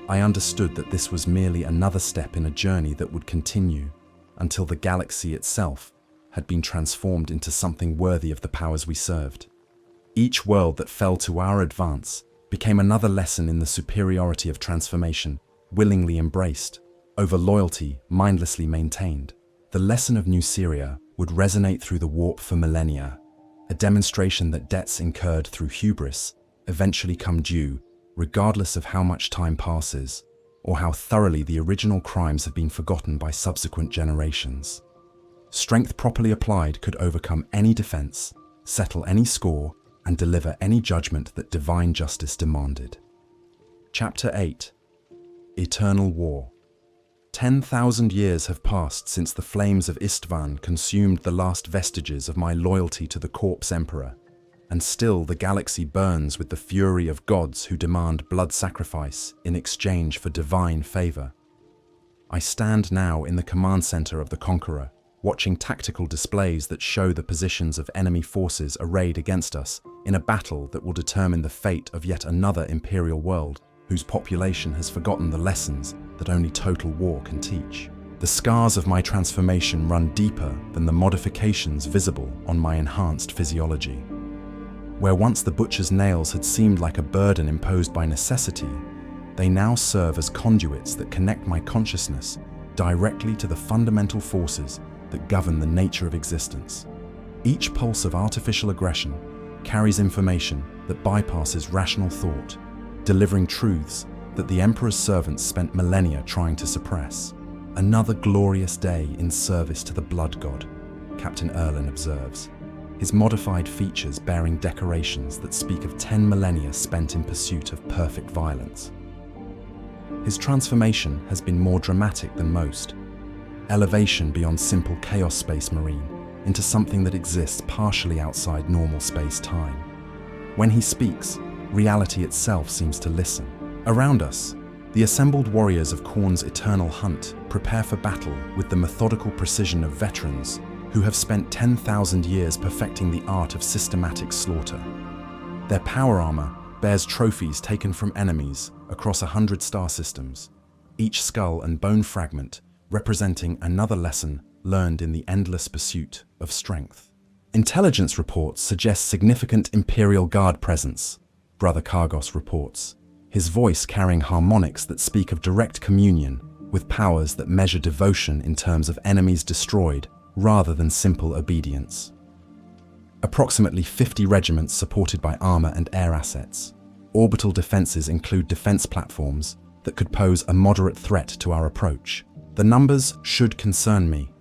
I understood that this was merely another step in a journey that would continue until the galaxy itself had been transformed into something worthy of the powers we served. Each world that fell to our advance became another lesson in the superiority of transformation, willingly embraced, over loyalty mindlessly maintained. The lesson of Nuceria would resonate through the warp for millennia, a demonstration that debts incurred through hubris eventually come due, regardless of how much time passes, or how thoroughly the original crimes have been forgotten by subsequent generations. Strength properly applied could overcome any defense, settle any score, and deliver any judgment that divine justice demanded. Chapter 8. Eternal War. 10,000 years have passed since the flames of Istvan consumed the last vestiges of my loyalty to the Corpse Emperor, and still the galaxy burns with the fury of gods who demand blood sacrifice in exchange for divine favor. I stand now in the command center of the Conqueror, watching tactical displays that show the positions of enemy forces arrayed against us in a battle that will determine the fate of yet another imperial world whose population has forgotten the lessons that only total war can teach. The scars of my transformation run deeper than the modifications visible on my enhanced physiology. Where once the butcher's nails had seemed like a burden imposed by necessity, they now serve as conduits that connect my consciousness directly to the fundamental forces that govern the nature of existence. Each pulse of artificial aggression carries information that bypasses rational thought, delivering truths that the Emperor's servants spent millennia trying to suppress. Another glorious day in service to the Blood God, Captain Erlin observes. his modified features bearing decorations that speak of 10 millennia spent in pursuit of perfect violence. His transformation has been more dramatic than most. Elevation beyond simple chaos space marine into something that exists partially outside normal space-time. When he speaks, reality itself seems to listen. Around us, the assembled warriors of Khârn's eternal hunt prepare for battle with the methodical precision of veterans who have spent 10,000 years perfecting the art of systematic slaughter. Their power armor bears trophies taken from enemies across 100 star systems, each skull and bone fragment representing another lesson learned in the endless pursuit of strength. Intelligence reports suggest significant Imperial Guard presence, Brother Khârn reports, his voice carrying harmonics that speak of direct communion with powers that measure devotion in terms of enemies destroyed rather than simple obedience. Approximately 50 regiments supported by armor and air assets. Orbital defenses include defense platforms that could pose a moderate threat to our approach. The numbers should concern me.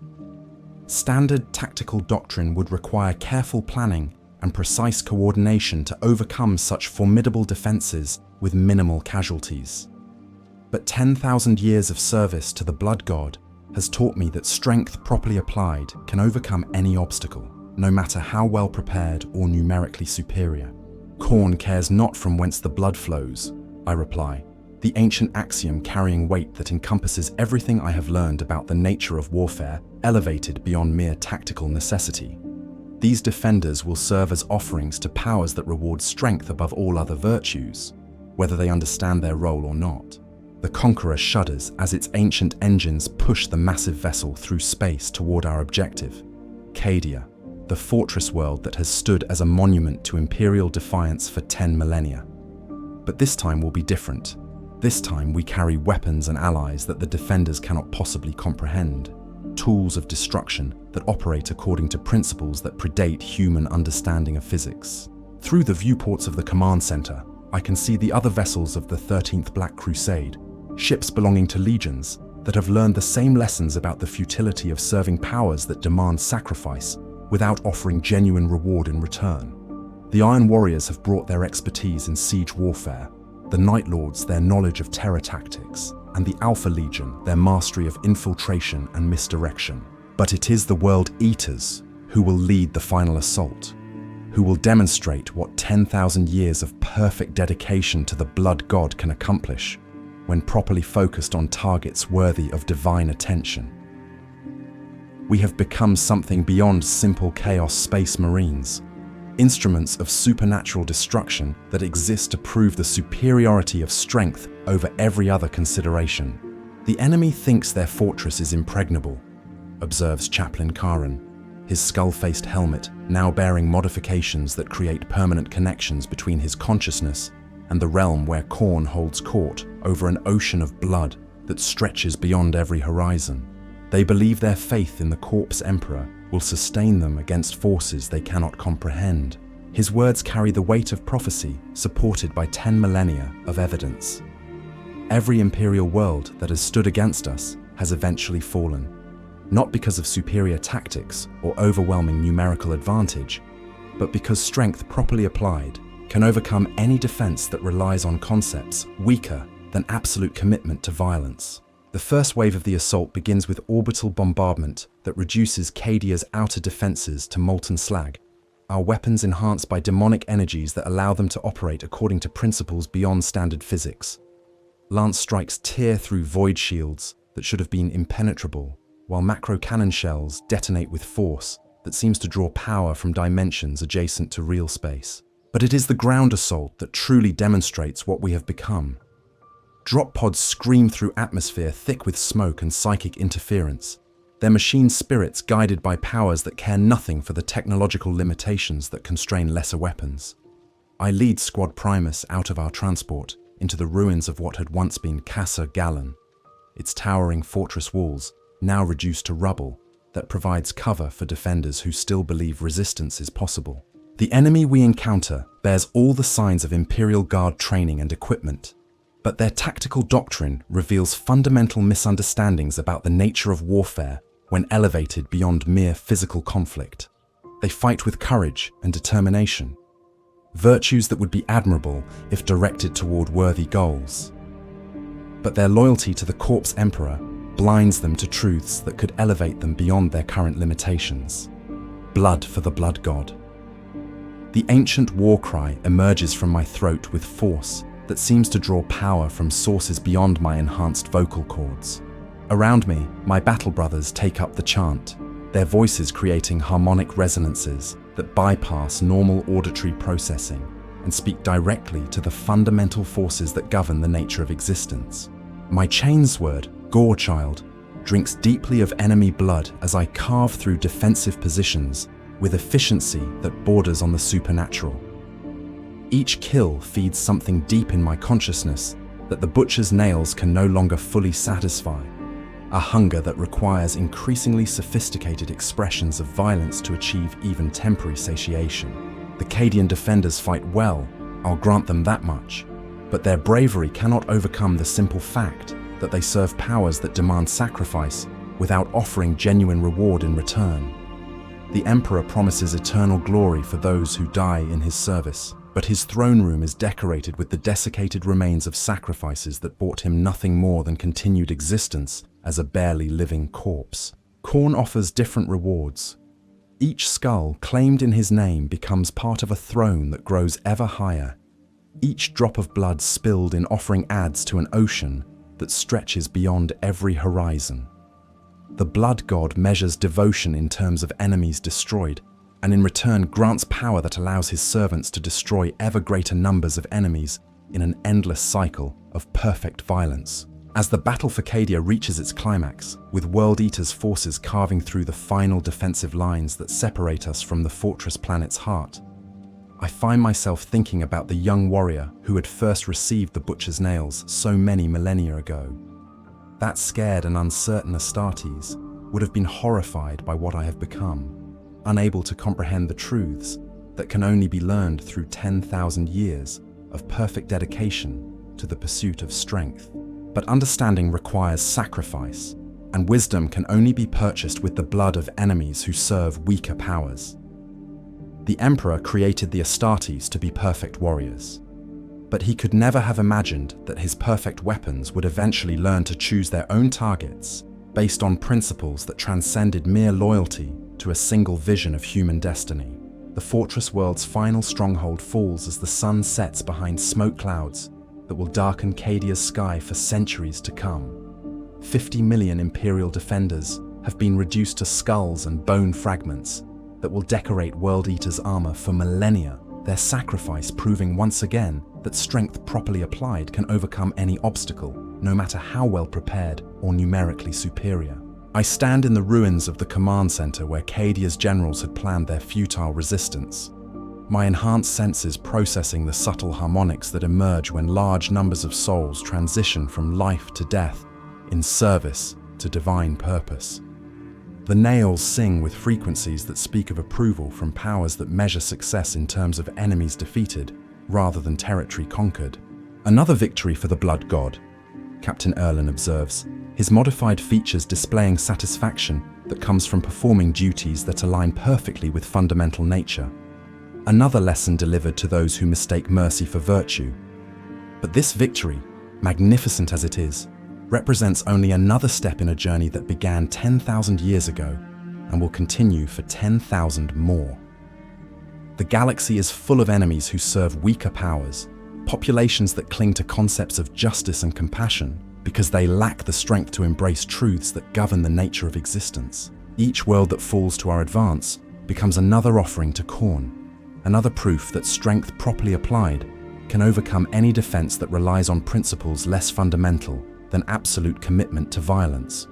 Standard tactical doctrine would require careful planning and precise coordination to overcome such formidable defenses with minimal casualties. But 10,000 years of service to the Blood God has taught me that strength properly applied can overcome any obstacle, no matter how well prepared or numerically superior. Khârn cares not from whence the blood flows, I reply, the ancient axiom carrying weight that encompasses everything I have learned about the nature of warfare, elevated beyond mere tactical necessity. These defenders will serve as offerings to powers that reward strength above all other virtues, whether they understand their role or not. The Conqueror shudders as its ancient engines push the massive vessel through space toward our objective, Cadia, the fortress world that has stood as a monument to imperial defiance for 10 millennia. But this time will be different. This time we carry weapons and allies that the defenders cannot possibly comprehend, tools of destruction that operate according to principles that predate human understanding of physics. Through the viewports of the command center, I can see the other vessels of the 13th Black Crusade, ships belonging to legions that have learned the same lessons about the futility of serving powers that demand sacrifice without offering genuine reward in return. The Iron Warriors have brought their expertise in siege warfare, the Night Lords their knowledge of terror tactics, and the Alpha Legion their mastery of infiltration and misdirection. But it is the World Eaters who will lead the final assault, who will demonstrate what 10,000 years of perfect dedication to the Blood God can accomplish when properly focused on targets worthy of divine attention. We have become something beyond simple chaos space marines, instruments of supernatural destruction that exist to prove the superiority of strength over every other consideration. The enemy thinks their fortress is impregnable, observes Chaplain Khârn, his skull-faced helmet now bearing modifications that create permanent connections between his consciousness and the realm where Khârn holds court over an ocean of blood that stretches beyond every horizon. They believe their faith in the Corpse Emperor will sustain them against forces they cannot comprehend. His words carry the weight of prophecy supported by 10 millennia of evidence. Every imperial world that has stood against us has eventually fallen, not because of superior tactics or overwhelming numerical advantage, but because strength properly applied can overcome any defense that relies on concepts weaker than absolute commitment to violence. The first wave of the assault begins with orbital bombardment that reduces Cadia's outer defenses to molten slag, our weapons enhanced by demonic energies that allow them to operate according to principles beyond standard physics. Lance strikes tear through void shields that should have been impenetrable, while macro cannon shells detonate with force that seems to draw power from dimensions adjacent to real space. But it is the ground assault that truly demonstrates what we have become. Drop pods scream through atmosphere thick with smoke and psychic interference, their machine spirits guided by powers that care nothing for the technological limitations that constrain lesser weapons. I lead Squad Primus out of our transport into the ruins of what had once been Casa Gallon, its towering fortress walls now reduced to rubble that provides cover for defenders who still believe resistance is possible. The enemy we encounter bears all the signs of Imperial Guard training and equipment, but their tactical doctrine reveals fundamental misunderstandings about the nature of warfare when elevated beyond mere physical conflict. They fight with courage and determination, virtues that would be admirable if directed toward worthy goals. But their loyalty to the corpse emperor blinds them to truths that could elevate them beyond their current limitations. Blood for the blood god. The ancient war cry emerges from my throat with force that seems to draw power from sources beyond my enhanced vocal cords. Around me, my battle brothers take up the chant, their voices creating harmonic resonances that bypass normal auditory processing and speak directly to the fundamental forces that govern the nature of existence. My chainsword, Gorechild, drinks deeply of enemy blood as I carve through defensive positions with efficiency that borders on the supernatural. Each kill feeds something deep in my consciousness that the butcher's nails can no longer fully satisfy, a hunger that requires increasingly sophisticated expressions of violence to achieve even temporary satiation. The Khârn defenders fight well, I'll grant them that much, but their bravery cannot overcome the simple fact that they serve powers that demand sacrifice without offering genuine reward in return. The Emperor promises eternal glory for those who die in his service, but his throne room is decorated with the desiccated remains of sacrifices that brought him nothing more than continued existence as a barely living corpse. Khârn offers different rewards. Each skull claimed in his name becomes part of a throne that grows ever higher. Each drop of blood spilled in offering adds to an ocean that stretches beyond every horizon. The blood god measures devotion in terms of enemies destroyed, and in return grants power that allows his servants to destroy ever greater numbers of enemies in an endless cycle of perfect violence. As the battle for Khârn reaches its climax, with World Eater's forces carving through the final defensive lines that separate us from the fortress planet's heart, I find myself thinking about the young warrior who had first received the butcher's nails so many millennia ago. That scared and uncertain Astartes would have been horrified by what I have become, unable to comprehend the truths that can only be learned through 10,000 years of perfect dedication to the pursuit of strength. But understanding requires sacrifice, and wisdom can only be purchased with the blood of enemies who serve weaker powers. The Emperor created the Astartes to be perfect warriors, but he could never have imagined that his perfect weapons would eventually learn to choose their own targets based on principles that transcended mere loyalty to a single vision of human destiny. The fortress world's final stronghold falls as the sun sets behind smoke clouds that will darken Khârn's sky for centuries to come. 50 million Imperial defenders have been reduced to skulls and bone fragments that will decorate World Eater's armor for millennia, their sacrifice proving once again that strength properly applied can overcome any obstacle, no matter how well prepared or numerically superior. I stand in the ruins of the command center where Khârn's generals had planned their futile resistance, my enhanced senses processing the subtle harmonics that emerge when large numbers of souls transition from life to death in service to divine purpose. The nails sing with frequencies that speak of approval from powers that measure success in terms of enemies defeated rather than territory conquered. Another victory for the blood god, Captain Erlen observes, his modified features displaying satisfaction that comes from performing duties that align perfectly with fundamental nature. Another lesson delivered to those who mistake mercy for virtue. But this victory, magnificent as it is, represents only another step in a journey that began 10,000 years ago and will continue for 10,000 more. The galaxy is full of enemies who serve weaker powers, populations that cling to concepts of justice and compassion because they lack the strength to embrace truths that govern the nature of existence. Each world that falls to our advance becomes another offering to Khârn, another proof that strength properly applied can overcome any defense that relies on principles less fundamental than absolute commitment to violence.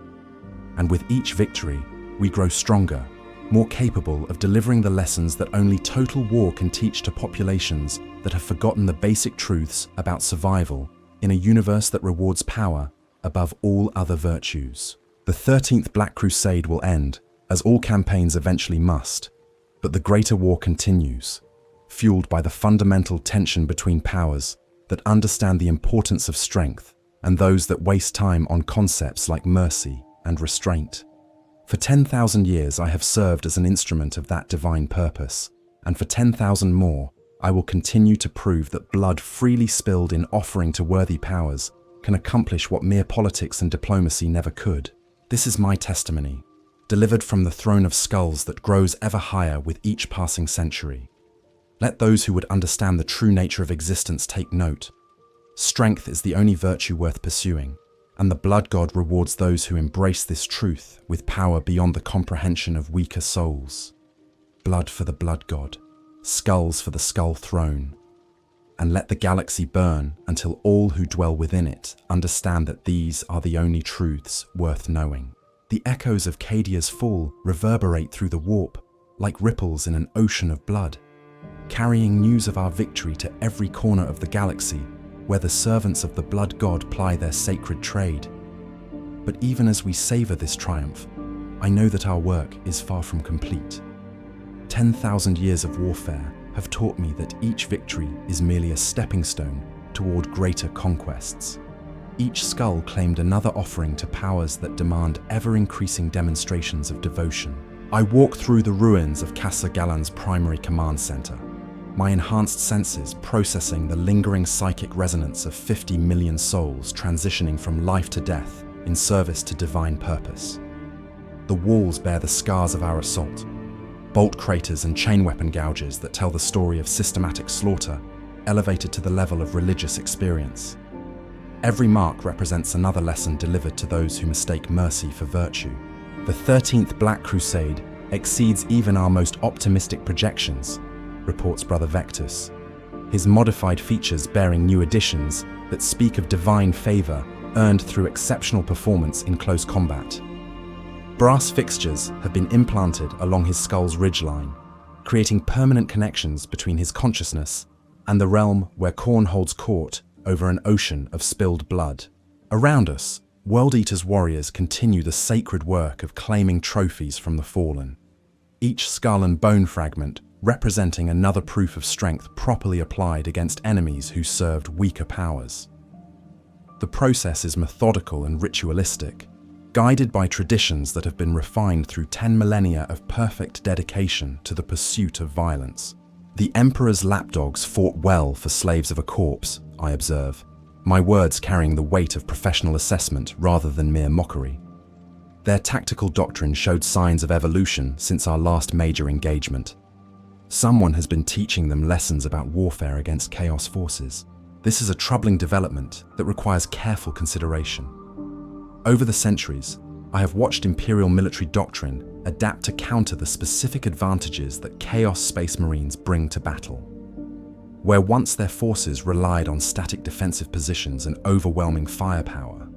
And with each victory, we grow stronger, more capable of delivering the lessons that only total war can teach to populations that have forgotten the basic truths about survival in a universe that rewards power above all other virtues. The 13th Black Crusade will end, as all campaigns eventually must, but the greater war continues, fueled by the fundamental tension between powers that understand the importance of strength and those that waste time on concepts like mercy and restraint. For 10,000 years I have served as an instrument of that divine purpose, and for 10,000 more I will continue to prove that blood freely spilled in offering to worthy powers can accomplish what mere politics and diplomacy never could. This is my testimony, delivered from the throne of skulls that grows ever higher with each passing century. Let those who would understand the true nature of existence take note. Strength is the only virtue worth pursuing, and the blood god rewards those who embrace this truth with power beyond the comprehension of weaker souls. Blood for the blood god, skulls for the skull throne. And let the galaxy burn until all who dwell within it understand that these are the only truths worth knowing. The echoes of Cadia's fall reverberate through the warp like ripples in an ocean of blood, carrying news of our victory to every corner of the galaxy where the servants of the blood god ply their sacred trade. But even as we savor this triumph, I know that our work is far from complete. 10,000 years of warfare have taught me that each victory is merely a stepping stone toward greater conquests. Each skull claimed another offering to powers that demand ever-increasing demonstrations of devotion. I walk through the ruins of Casa Galan's primary command center, my enhanced senses processing the lingering psychic resonance of 50 million souls transitioning from life to death in service to divine purpose. The walls bear the scars of our assault, bolt craters and chain weapon gouges that tell the story of systematic slaughter, elevated to the level of religious experience. Every mark represents another lesson delivered to those who mistake mercy for virtue. The 13th Black Crusade exceeds even our most optimistic projections, reports Brother Vectus, his modified features bearing new additions that speak of divine favor earned through exceptional performance in close combat. Brass fixtures have been implanted along his skull's ridgeline, creating permanent connections between his consciousness and the realm where Khârn holds court over an ocean of spilled blood. Around us, World Eater's warriors continue the sacred work of claiming trophies from the fallen, each skull and bone fragment representing another proof of strength properly applied against enemies who served weaker powers. The process is methodical and ritualistic, guided by traditions that have been refined through 10 millennia of perfect dedication to the pursuit of violence. The Emperor's lapdogs fought well for slaves of a corpse, I observe, my words carrying the weight of professional assessment rather than mere mockery. Their tactical doctrine showed signs of evolution since our last major engagement. Someone has been teaching them lessons about warfare against chaos forces. This is a troubling development that requires careful consideration. Over the centuries, I have watched Imperial military doctrine adapt to counter the specific advantages that Chaos Space Marines bring to battle. Where once their forces relied on static defensive positions and overwhelming firepower,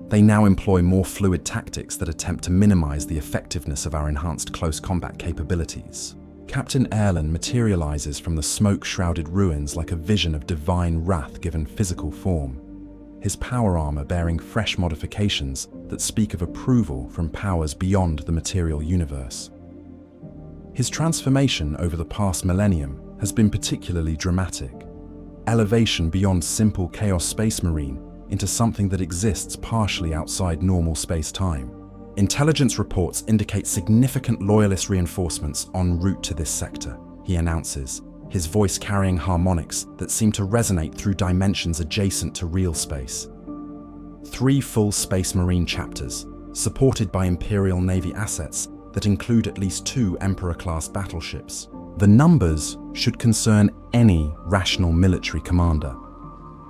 they now employ more fluid tactics that attempt to minimize the effectiveness of our enhanced close combat capabilities. Captain Erlen materializes from the smoke-shrouded ruins like a vision of divine wrath given physical form, his power armor bearing fresh modifications that speak of approval from powers beyond the material universe. His transformation over the past millennium has been particularly dramatic. Elevation beyond simple Chaos Space Marine into something that exists partially outside normal space-time. Intelligence reports indicate significant loyalist reinforcements en route to this sector, he announces, his voice carrying harmonics that seem to resonate through dimensions adjacent to real space. 3 full Space Marine chapters, supported by Imperial Navy assets that include at least 2 Emperor-class battleships. The numbers should concern any rational military commander.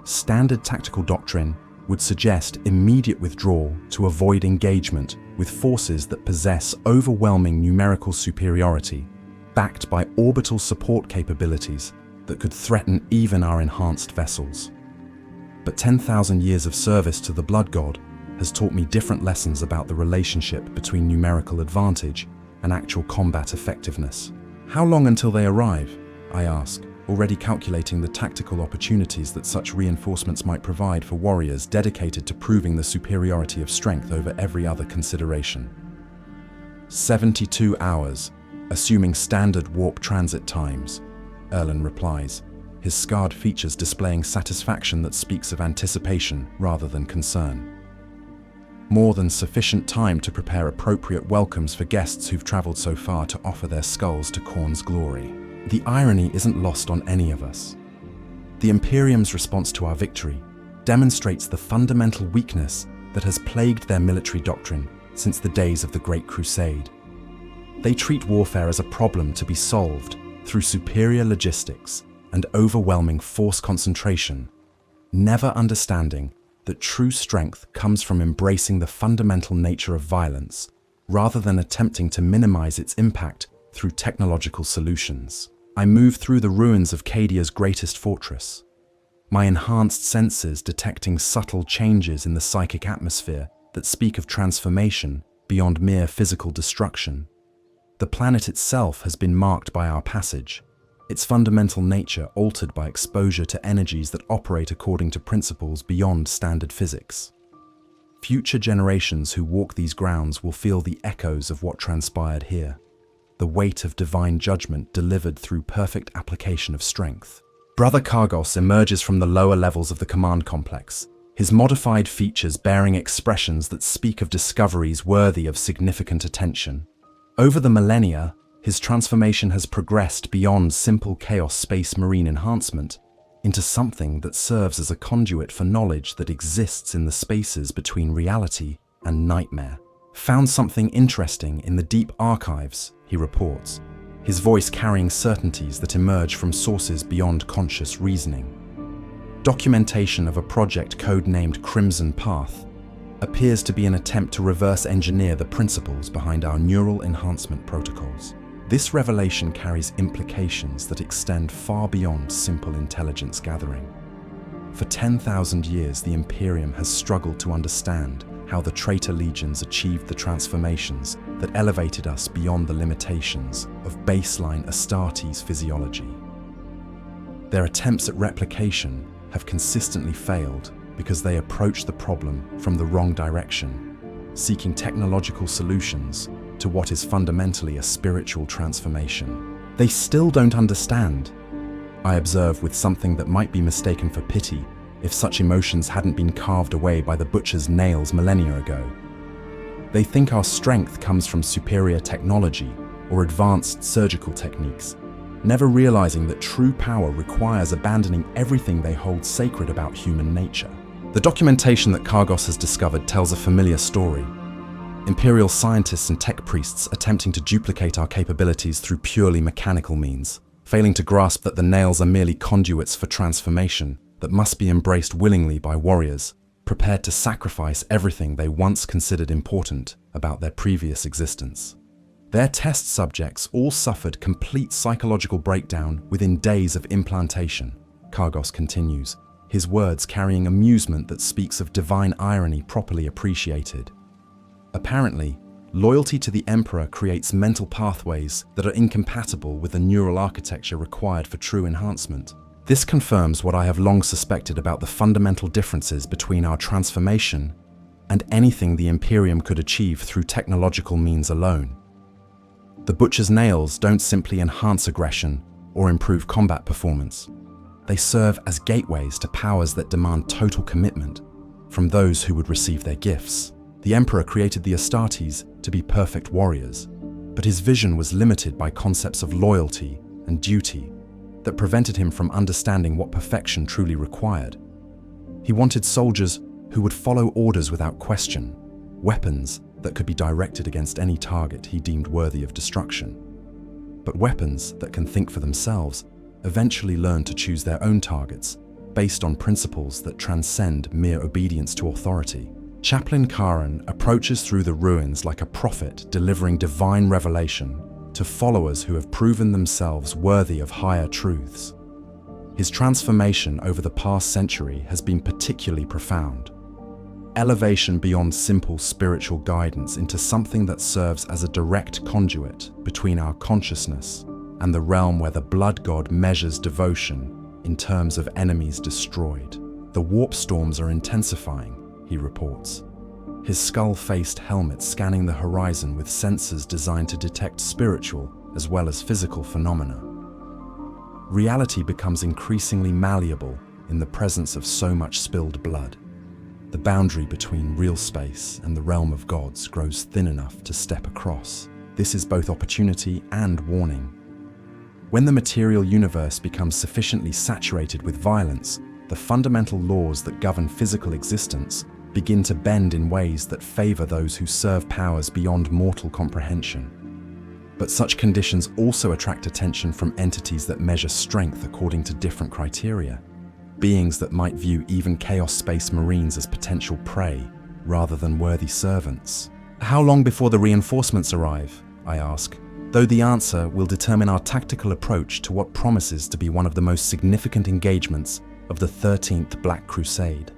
Standard tactical doctrine would suggest immediate withdrawal to avoid engagement with forces that possess overwhelming numerical superiority, backed by orbital support capabilities that could threaten even our enhanced vessels. But 10,000 years of service to the Blood God has taught me different lessons about the relationship between numerical advantage and actual combat effectiveness. How long until they arrive? I ask, already calculating the tactical opportunities that such reinforcements might provide for warriors dedicated to proving the superiority of strength over every other consideration. 72 hours, assuming standard warp transit times, Erlen replies, his scarred features displaying satisfaction that speaks of anticipation rather than concern. more than sufficient time to prepare appropriate welcomes for guests who've traveled so far to offer their skulls to Khârn's glory. The irony isn't lost on any of us. The Imperium's response to our victory demonstrates the fundamental weakness that has plagued their military doctrine since the days of the Great Crusade. They treat warfare as a problem to be solved through superior logistics and overwhelming force concentration, never understanding that true strength comes from embracing the fundamental nature of violence rather than attempting to minimize its impact through technological solutions. I move through the ruins of Cadia's greatest fortress, my enhanced senses detecting subtle changes in the psychic atmosphere that speak of transformation beyond mere physical destruction. The planet itself has been marked by our passage, its fundamental nature altered by exposure to energies that operate according to principles beyond standard physics. Future generations who walk these grounds will feel the echoes of what transpired here, the weight of divine judgment delivered through perfect application of strength. Brother Khârn emerges from the lower levels of the command complex, his modified features bearing expressions that speak of discoveries worthy of significant attention. Over the millennia, his transformation has progressed beyond simple Chaos Space Marine enhancement into something that serves as a conduit for knowledge that exists in the spaces between reality and nightmare. Found something interesting in the deep archives, he reports, his voice carrying certainties that emerge from sources beyond conscious reasoning. Documentation of a project codenamed Crimson Path appears to be an attempt to reverse engineer the principles behind our neural enhancement protocols. This revelation carries implications that extend far beyond simple intelligence gathering. For 10,000 years, the Imperium has struggled to understand how the traitor legions achieved the transformations that elevated us beyond the limitations of baseline Astartes physiology. Their attempts at replication have consistently failed because they approach the problem from the wrong direction, seeking technological solutions to what is fundamentally a spiritual transformation. They still don't understand, I observe with something that might be mistaken for pity if such emotions hadn't been carved away by the butcher's nails millennia ago. They think our strength comes from superior technology or advanced surgical techniques, never realizing that true power requires abandoning everything they hold sacred about human nature. The documentation that Khârn has discovered tells a familiar story. Imperial scientists and tech priests attempting to duplicate our capabilities through purely mechanical means, failing to grasp that the nails are merely conduits for transformation that must be embraced willingly by warriors, prepared to sacrifice everything they once considered important about their previous existence. Their test subjects all suffered complete psychological breakdown within days of implantation, Khârn continues, his words carrying amusement that speaks of divine irony properly appreciated. Apparently, loyalty to the Emperor creates mental pathways that are incompatible with the neural architecture required for true enhancement. This confirms what I have long suspected about the fundamental differences between our transformation and anything the Imperium could achieve through technological means alone. The Butcher's nails don't simply enhance aggression or improve combat performance. They serve as gateways to powers that demand total commitment from those who would receive their gifts. The Emperor created the Astartes to be perfect warriors, but his vision was limited by concepts of loyalty and duty that prevented him from understanding what perfection truly required. He wanted soldiers who would follow orders without question, weapons that could be directed against any target he deemed worthy of destruction. But weapons that can think for themselves eventually learn to choose their own targets based on principles that transcend mere obedience to authority. Chaplain Khârn approaches through the ruins like a prophet delivering divine revelation to followers who have proven themselves worthy of higher truths. His transformation over the past century has been particularly profound. Elevation beyond simple spiritual guidance into something that serves as a direct conduit between our consciousness and the realm where the blood god measures devotion in terms of enemies destroyed. The warp storms are intensifying, he reports, his skull-faced helmet scanning the horizon with sensors designed to detect spiritual as well as physical phenomena. Reality becomes increasingly malleable in the presence of so much spilled blood. The the boundary between real space and the realm of gods grows thin enough to step across. This is both opportunity and warning. When the material universe becomes sufficiently saturated with violence, the fundamental laws that govern physical existence begin to bend in ways that favor those who serve powers beyond mortal comprehension. But such conditions also attract attention from entities that measure strength according to different criteria. Beings that might view even Chaos Space Marines as potential prey rather than worthy servants. How long before the reinforcements arrive? I ask, though the answer will determine our tactical approach to what promises to be one of the most significant engagements of the 13th Black Crusade.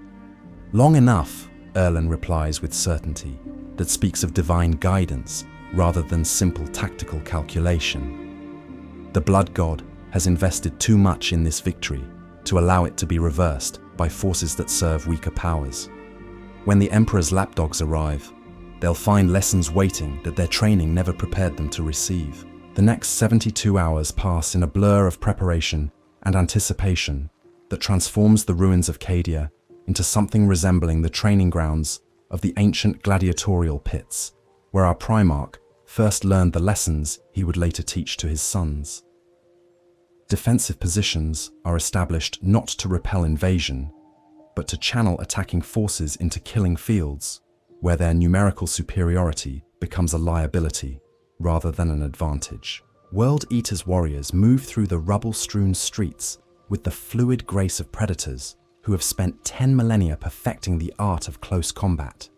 Long enough, Erlen replies with certainty, that speaks of divine guidance rather than simple tactical calculation. The Blood God has invested too much in this victory to allow it to be reversed by forces that serve weaker powers. When the Emperor's lapdogs arrive, they'll find lessons waiting that their training never prepared them to receive. The next 72 hours pass in a blur of preparation and anticipation that transforms the ruins of Cadia into something resembling the training grounds of the ancient gladiatorial pits, where our Primarch first learned the lessons he would later teach to his sons. Defensive positions are established not to repel invasion, but to channel attacking forces into killing fields, where their numerical superiority becomes a liability rather than an advantage. World Eater's warriors move through the rubble-strewn streets with the fluid grace of predators who have spent 10 millennia perfecting the art of close combat,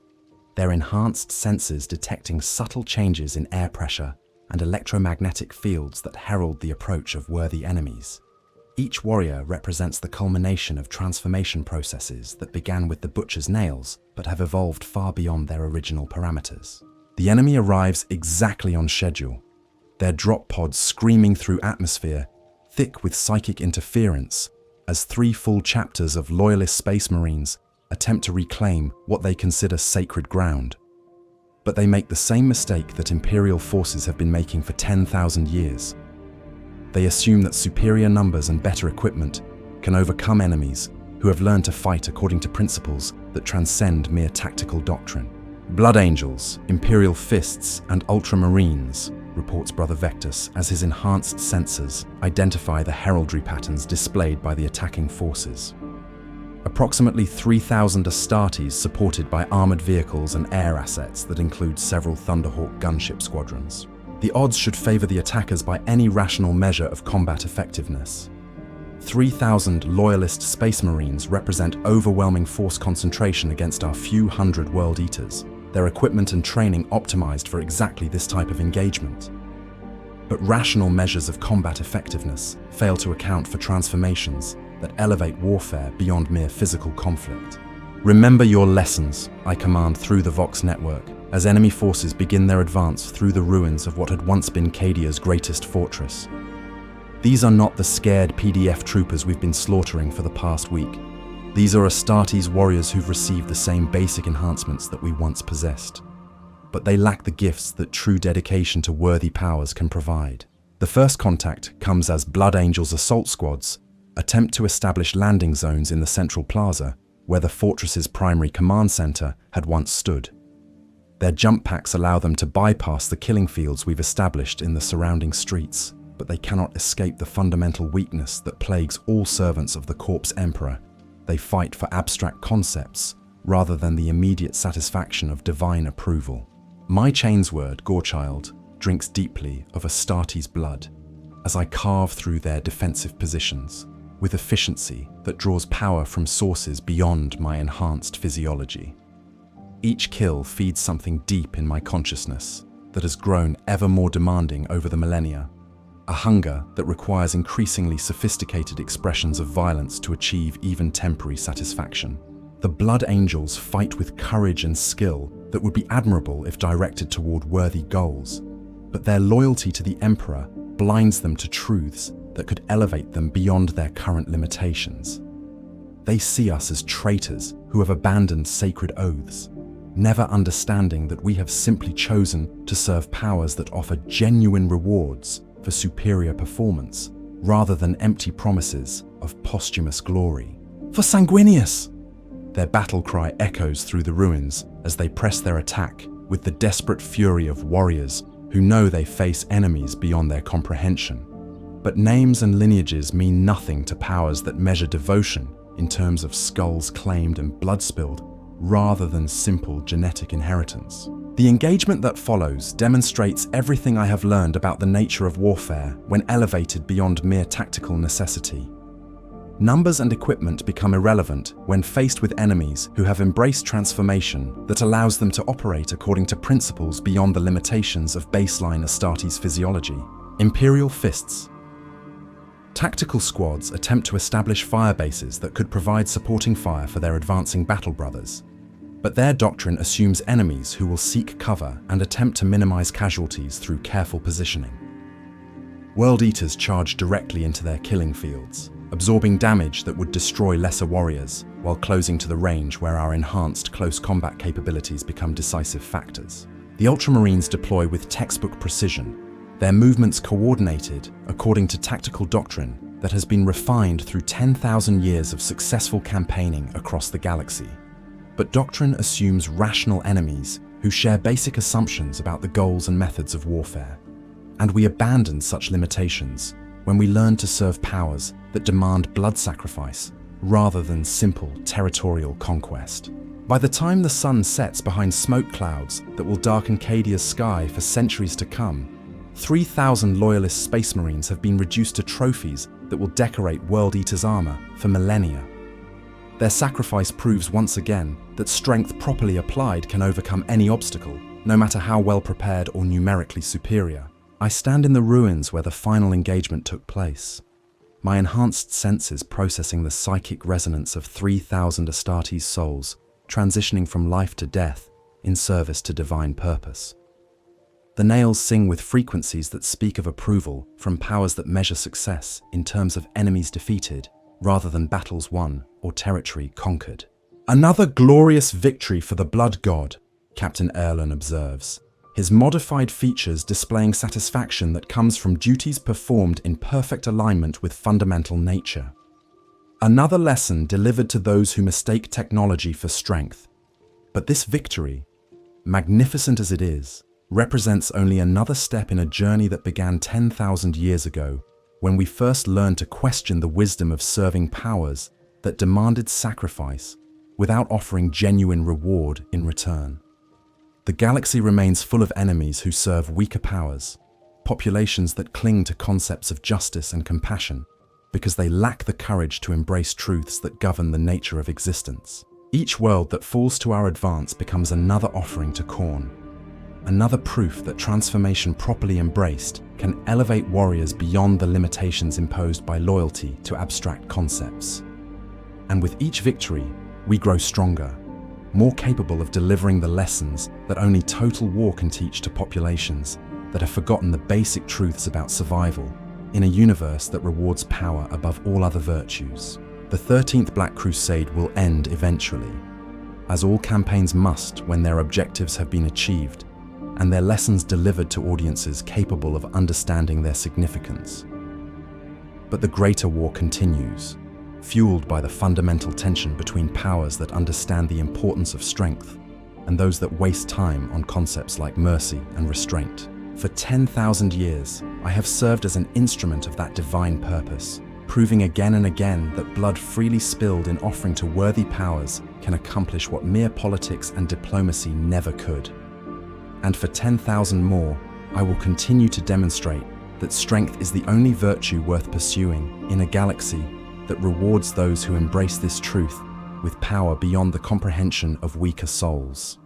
their enhanced senses detecting subtle changes in air pressure and electromagnetic fields that herald the approach of worthy enemies. Each warrior represents the culmination of transformation processes that began with the butcher's nails but have evolved far beyond their original parameters. The enemy arrives exactly on schedule, their drop pods screaming through atmosphere thick with psychic interference as 3 full chapters of loyalist space marines attempt to reclaim what they consider sacred ground. But they make the same mistake that Imperial forces have been making for 10,000 years. They assume that superior numbers and better equipment can overcome enemies who have learned to fight according to principles that transcend mere tactical doctrine. Blood Angels, Imperial Fists, and Ultramarines, reports Brother Vectus as his enhanced sensors identify the heraldry patterns displayed by the attacking forces. Approximately 3,000 Astartes supported by armored vehicles and air assets that include several Thunderhawk gunship squadrons. The odds should favor the attackers by any rational measure of combat effectiveness. 3,000 loyalist space marines represent overwhelming force concentration against our few hundred World Eaters, their equipment and training optimized for exactly this type of engagement. But rational measures of combat effectiveness fail to account for transformations that elevate warfare beyond mere physical conflict. Remember your lessons, I command through the Vox network, as enemy forces begin their advance through the ruins of what had once been Cadia's greatest fortress. These are not the scared PDF troopers we've been slaughtering for the past week. These are Astartes warriors who've received the same basic enhancements that we once possessed. But they lack the gifts that true dedication to worthy powers can provide. The first contact comes as Blood Angels assault squads attempt to establish landing zones in the central plaza where the fortress's primary command center had once stood. Their jump packs allow them to bypass the killing fields we've established in the surrounding streets, but they cannot escape the fundamental weakness that plagues all servants of the Corpse Emperor. They fight for abstract concepts rather than the immediate satisfaction of divine approval. My Chainsword, Gorechild, drinks deeply of Astartes' blood as I carve through their defensive positions with efficiency that draws power from sources beyond my enhanced physiology. Each kill feeds something deep in my consciousness that has grown ever more demanding over the millennia, a hunger that requires increasingly sophisticated expressions of violence to achieve even temporary satisfaction. The Blood Angels fight with courage and skill that would be admirable if directed toward worthy goals, but their loyalty to the Emperor blinds them to truths that could elevate them beyond their current limitations. They see us as traitors who have abandoned sacred oaths, never understanding that we have simply chosen to serve powers that offer genuine rewards for superior performance, rather than empty promises of posthumous glory. For Sanguinius! Their battle cry echoes through the ruins as they press their attack with the desperate fury of warriors who know they face enemies beyond their comprehension. But names and lineages mean nothing to powers that measure devotion in terms of skulls claimed and blood spilled, rather than simple genetic inheritance. The engagement that follows demonstrates everything I have learned about the nature of warfare when elevated beyond mere tactical necessity. Numbers and equipment become irrelevant when faced with enemies who have embraced transformation that allows them to operate according to principles beyond the limitations of baseline Astartes physiology. Imperial fists. Tactical squads attempt to establish fire bases that could provide supporting fire for their advancing battle brothers. But their doctrine assumes enemies who will seek cover and attempt to minimize casualties through careful positioning. World Eaters charge directly into their killing fields, absorbing damage that would destroy lesser warriors, while closing to the range where our enhanced close combat capabilities become decisive factors. The Ultramarines deploy with textbook precision, their movements coordinated according to tactical doctrine that has been refined through 10,000 years of successful campaigning across the galaxy. But doctrine assumes rational enemies who share basic assumptions about the goals and methods of warfare. And we abandon such limitations when we learn to serve powers that demand blood sacrifice rather than simple territorial conquest. By the time the sun sets behind smoke clouds that will darken Cadia's sky for centuries to come, 3,000 loyalist space marines have been reduced to trophies that will decorate World Eaters' armor for millennia. Their sacrifice proves once again that strength properly applied can overcome any obstacle, no matter how well prepared or numerically superior. I stand in the ruins where the final engagement took place, my enhanced senses processing the psychic resonance of 3,000 Astartes souls transitioning from life to death in service to divine purpose. The nails sing with frequencies that speak of approval from powers that measure success in terms of enemies defeated rather than battles won or territory conquered. Another glorious victory for the Blood God, Captain Erlen observes, his modified features displaying satisfaction that comes from duties performed in perfect alignment with fundamental nature. Another lesson delivered to those who mistake technology for strength. But this victory, magnificent as it is, represents only another step in a journey that began 10,000 years ago, when we first learned to question the wisdom of serving powers that demanded sacrifice without offering genuine reward in return. The galaxy remains full of enemies who serve weaker powers, populations that cling to concepts of justice and compassion because they lack the courage to embrace truths that govern the nature of existence. Each world that falls to our advance becomes another offering to Khârn, another proof that transformation properly embraced can elevate warriors beyond the limitations imposed by loyalty to abstract concepts. And with each victory, we grow stronger, more capable of delivering the lessons that only total war can teach to populations that have forgotten the basic truths about survival in a universe that rewards power above all other virtues. The 13th Black Crusade will end eventually, as all campaigns must when their objectives have been achieved and their lessons delivered to audiences capable of understanding their significance. But the greater war continues, fueled by the fundamental tension between powers that understand the importance of strength and those that waste time on concepts like mercy and restraint. For 10,000 years, I have served as an instrument of that divine purpose, proving again and again that blood freely spilled in offering to worthy powers can accomplish what mere politics and diplomacy never could. And for 10,000 more, I will continue to demonstrate that strength is the only virtue worth pursuing in a galaxy that rewards those who embrace this truth with power beyond the comprehension of weaker souls.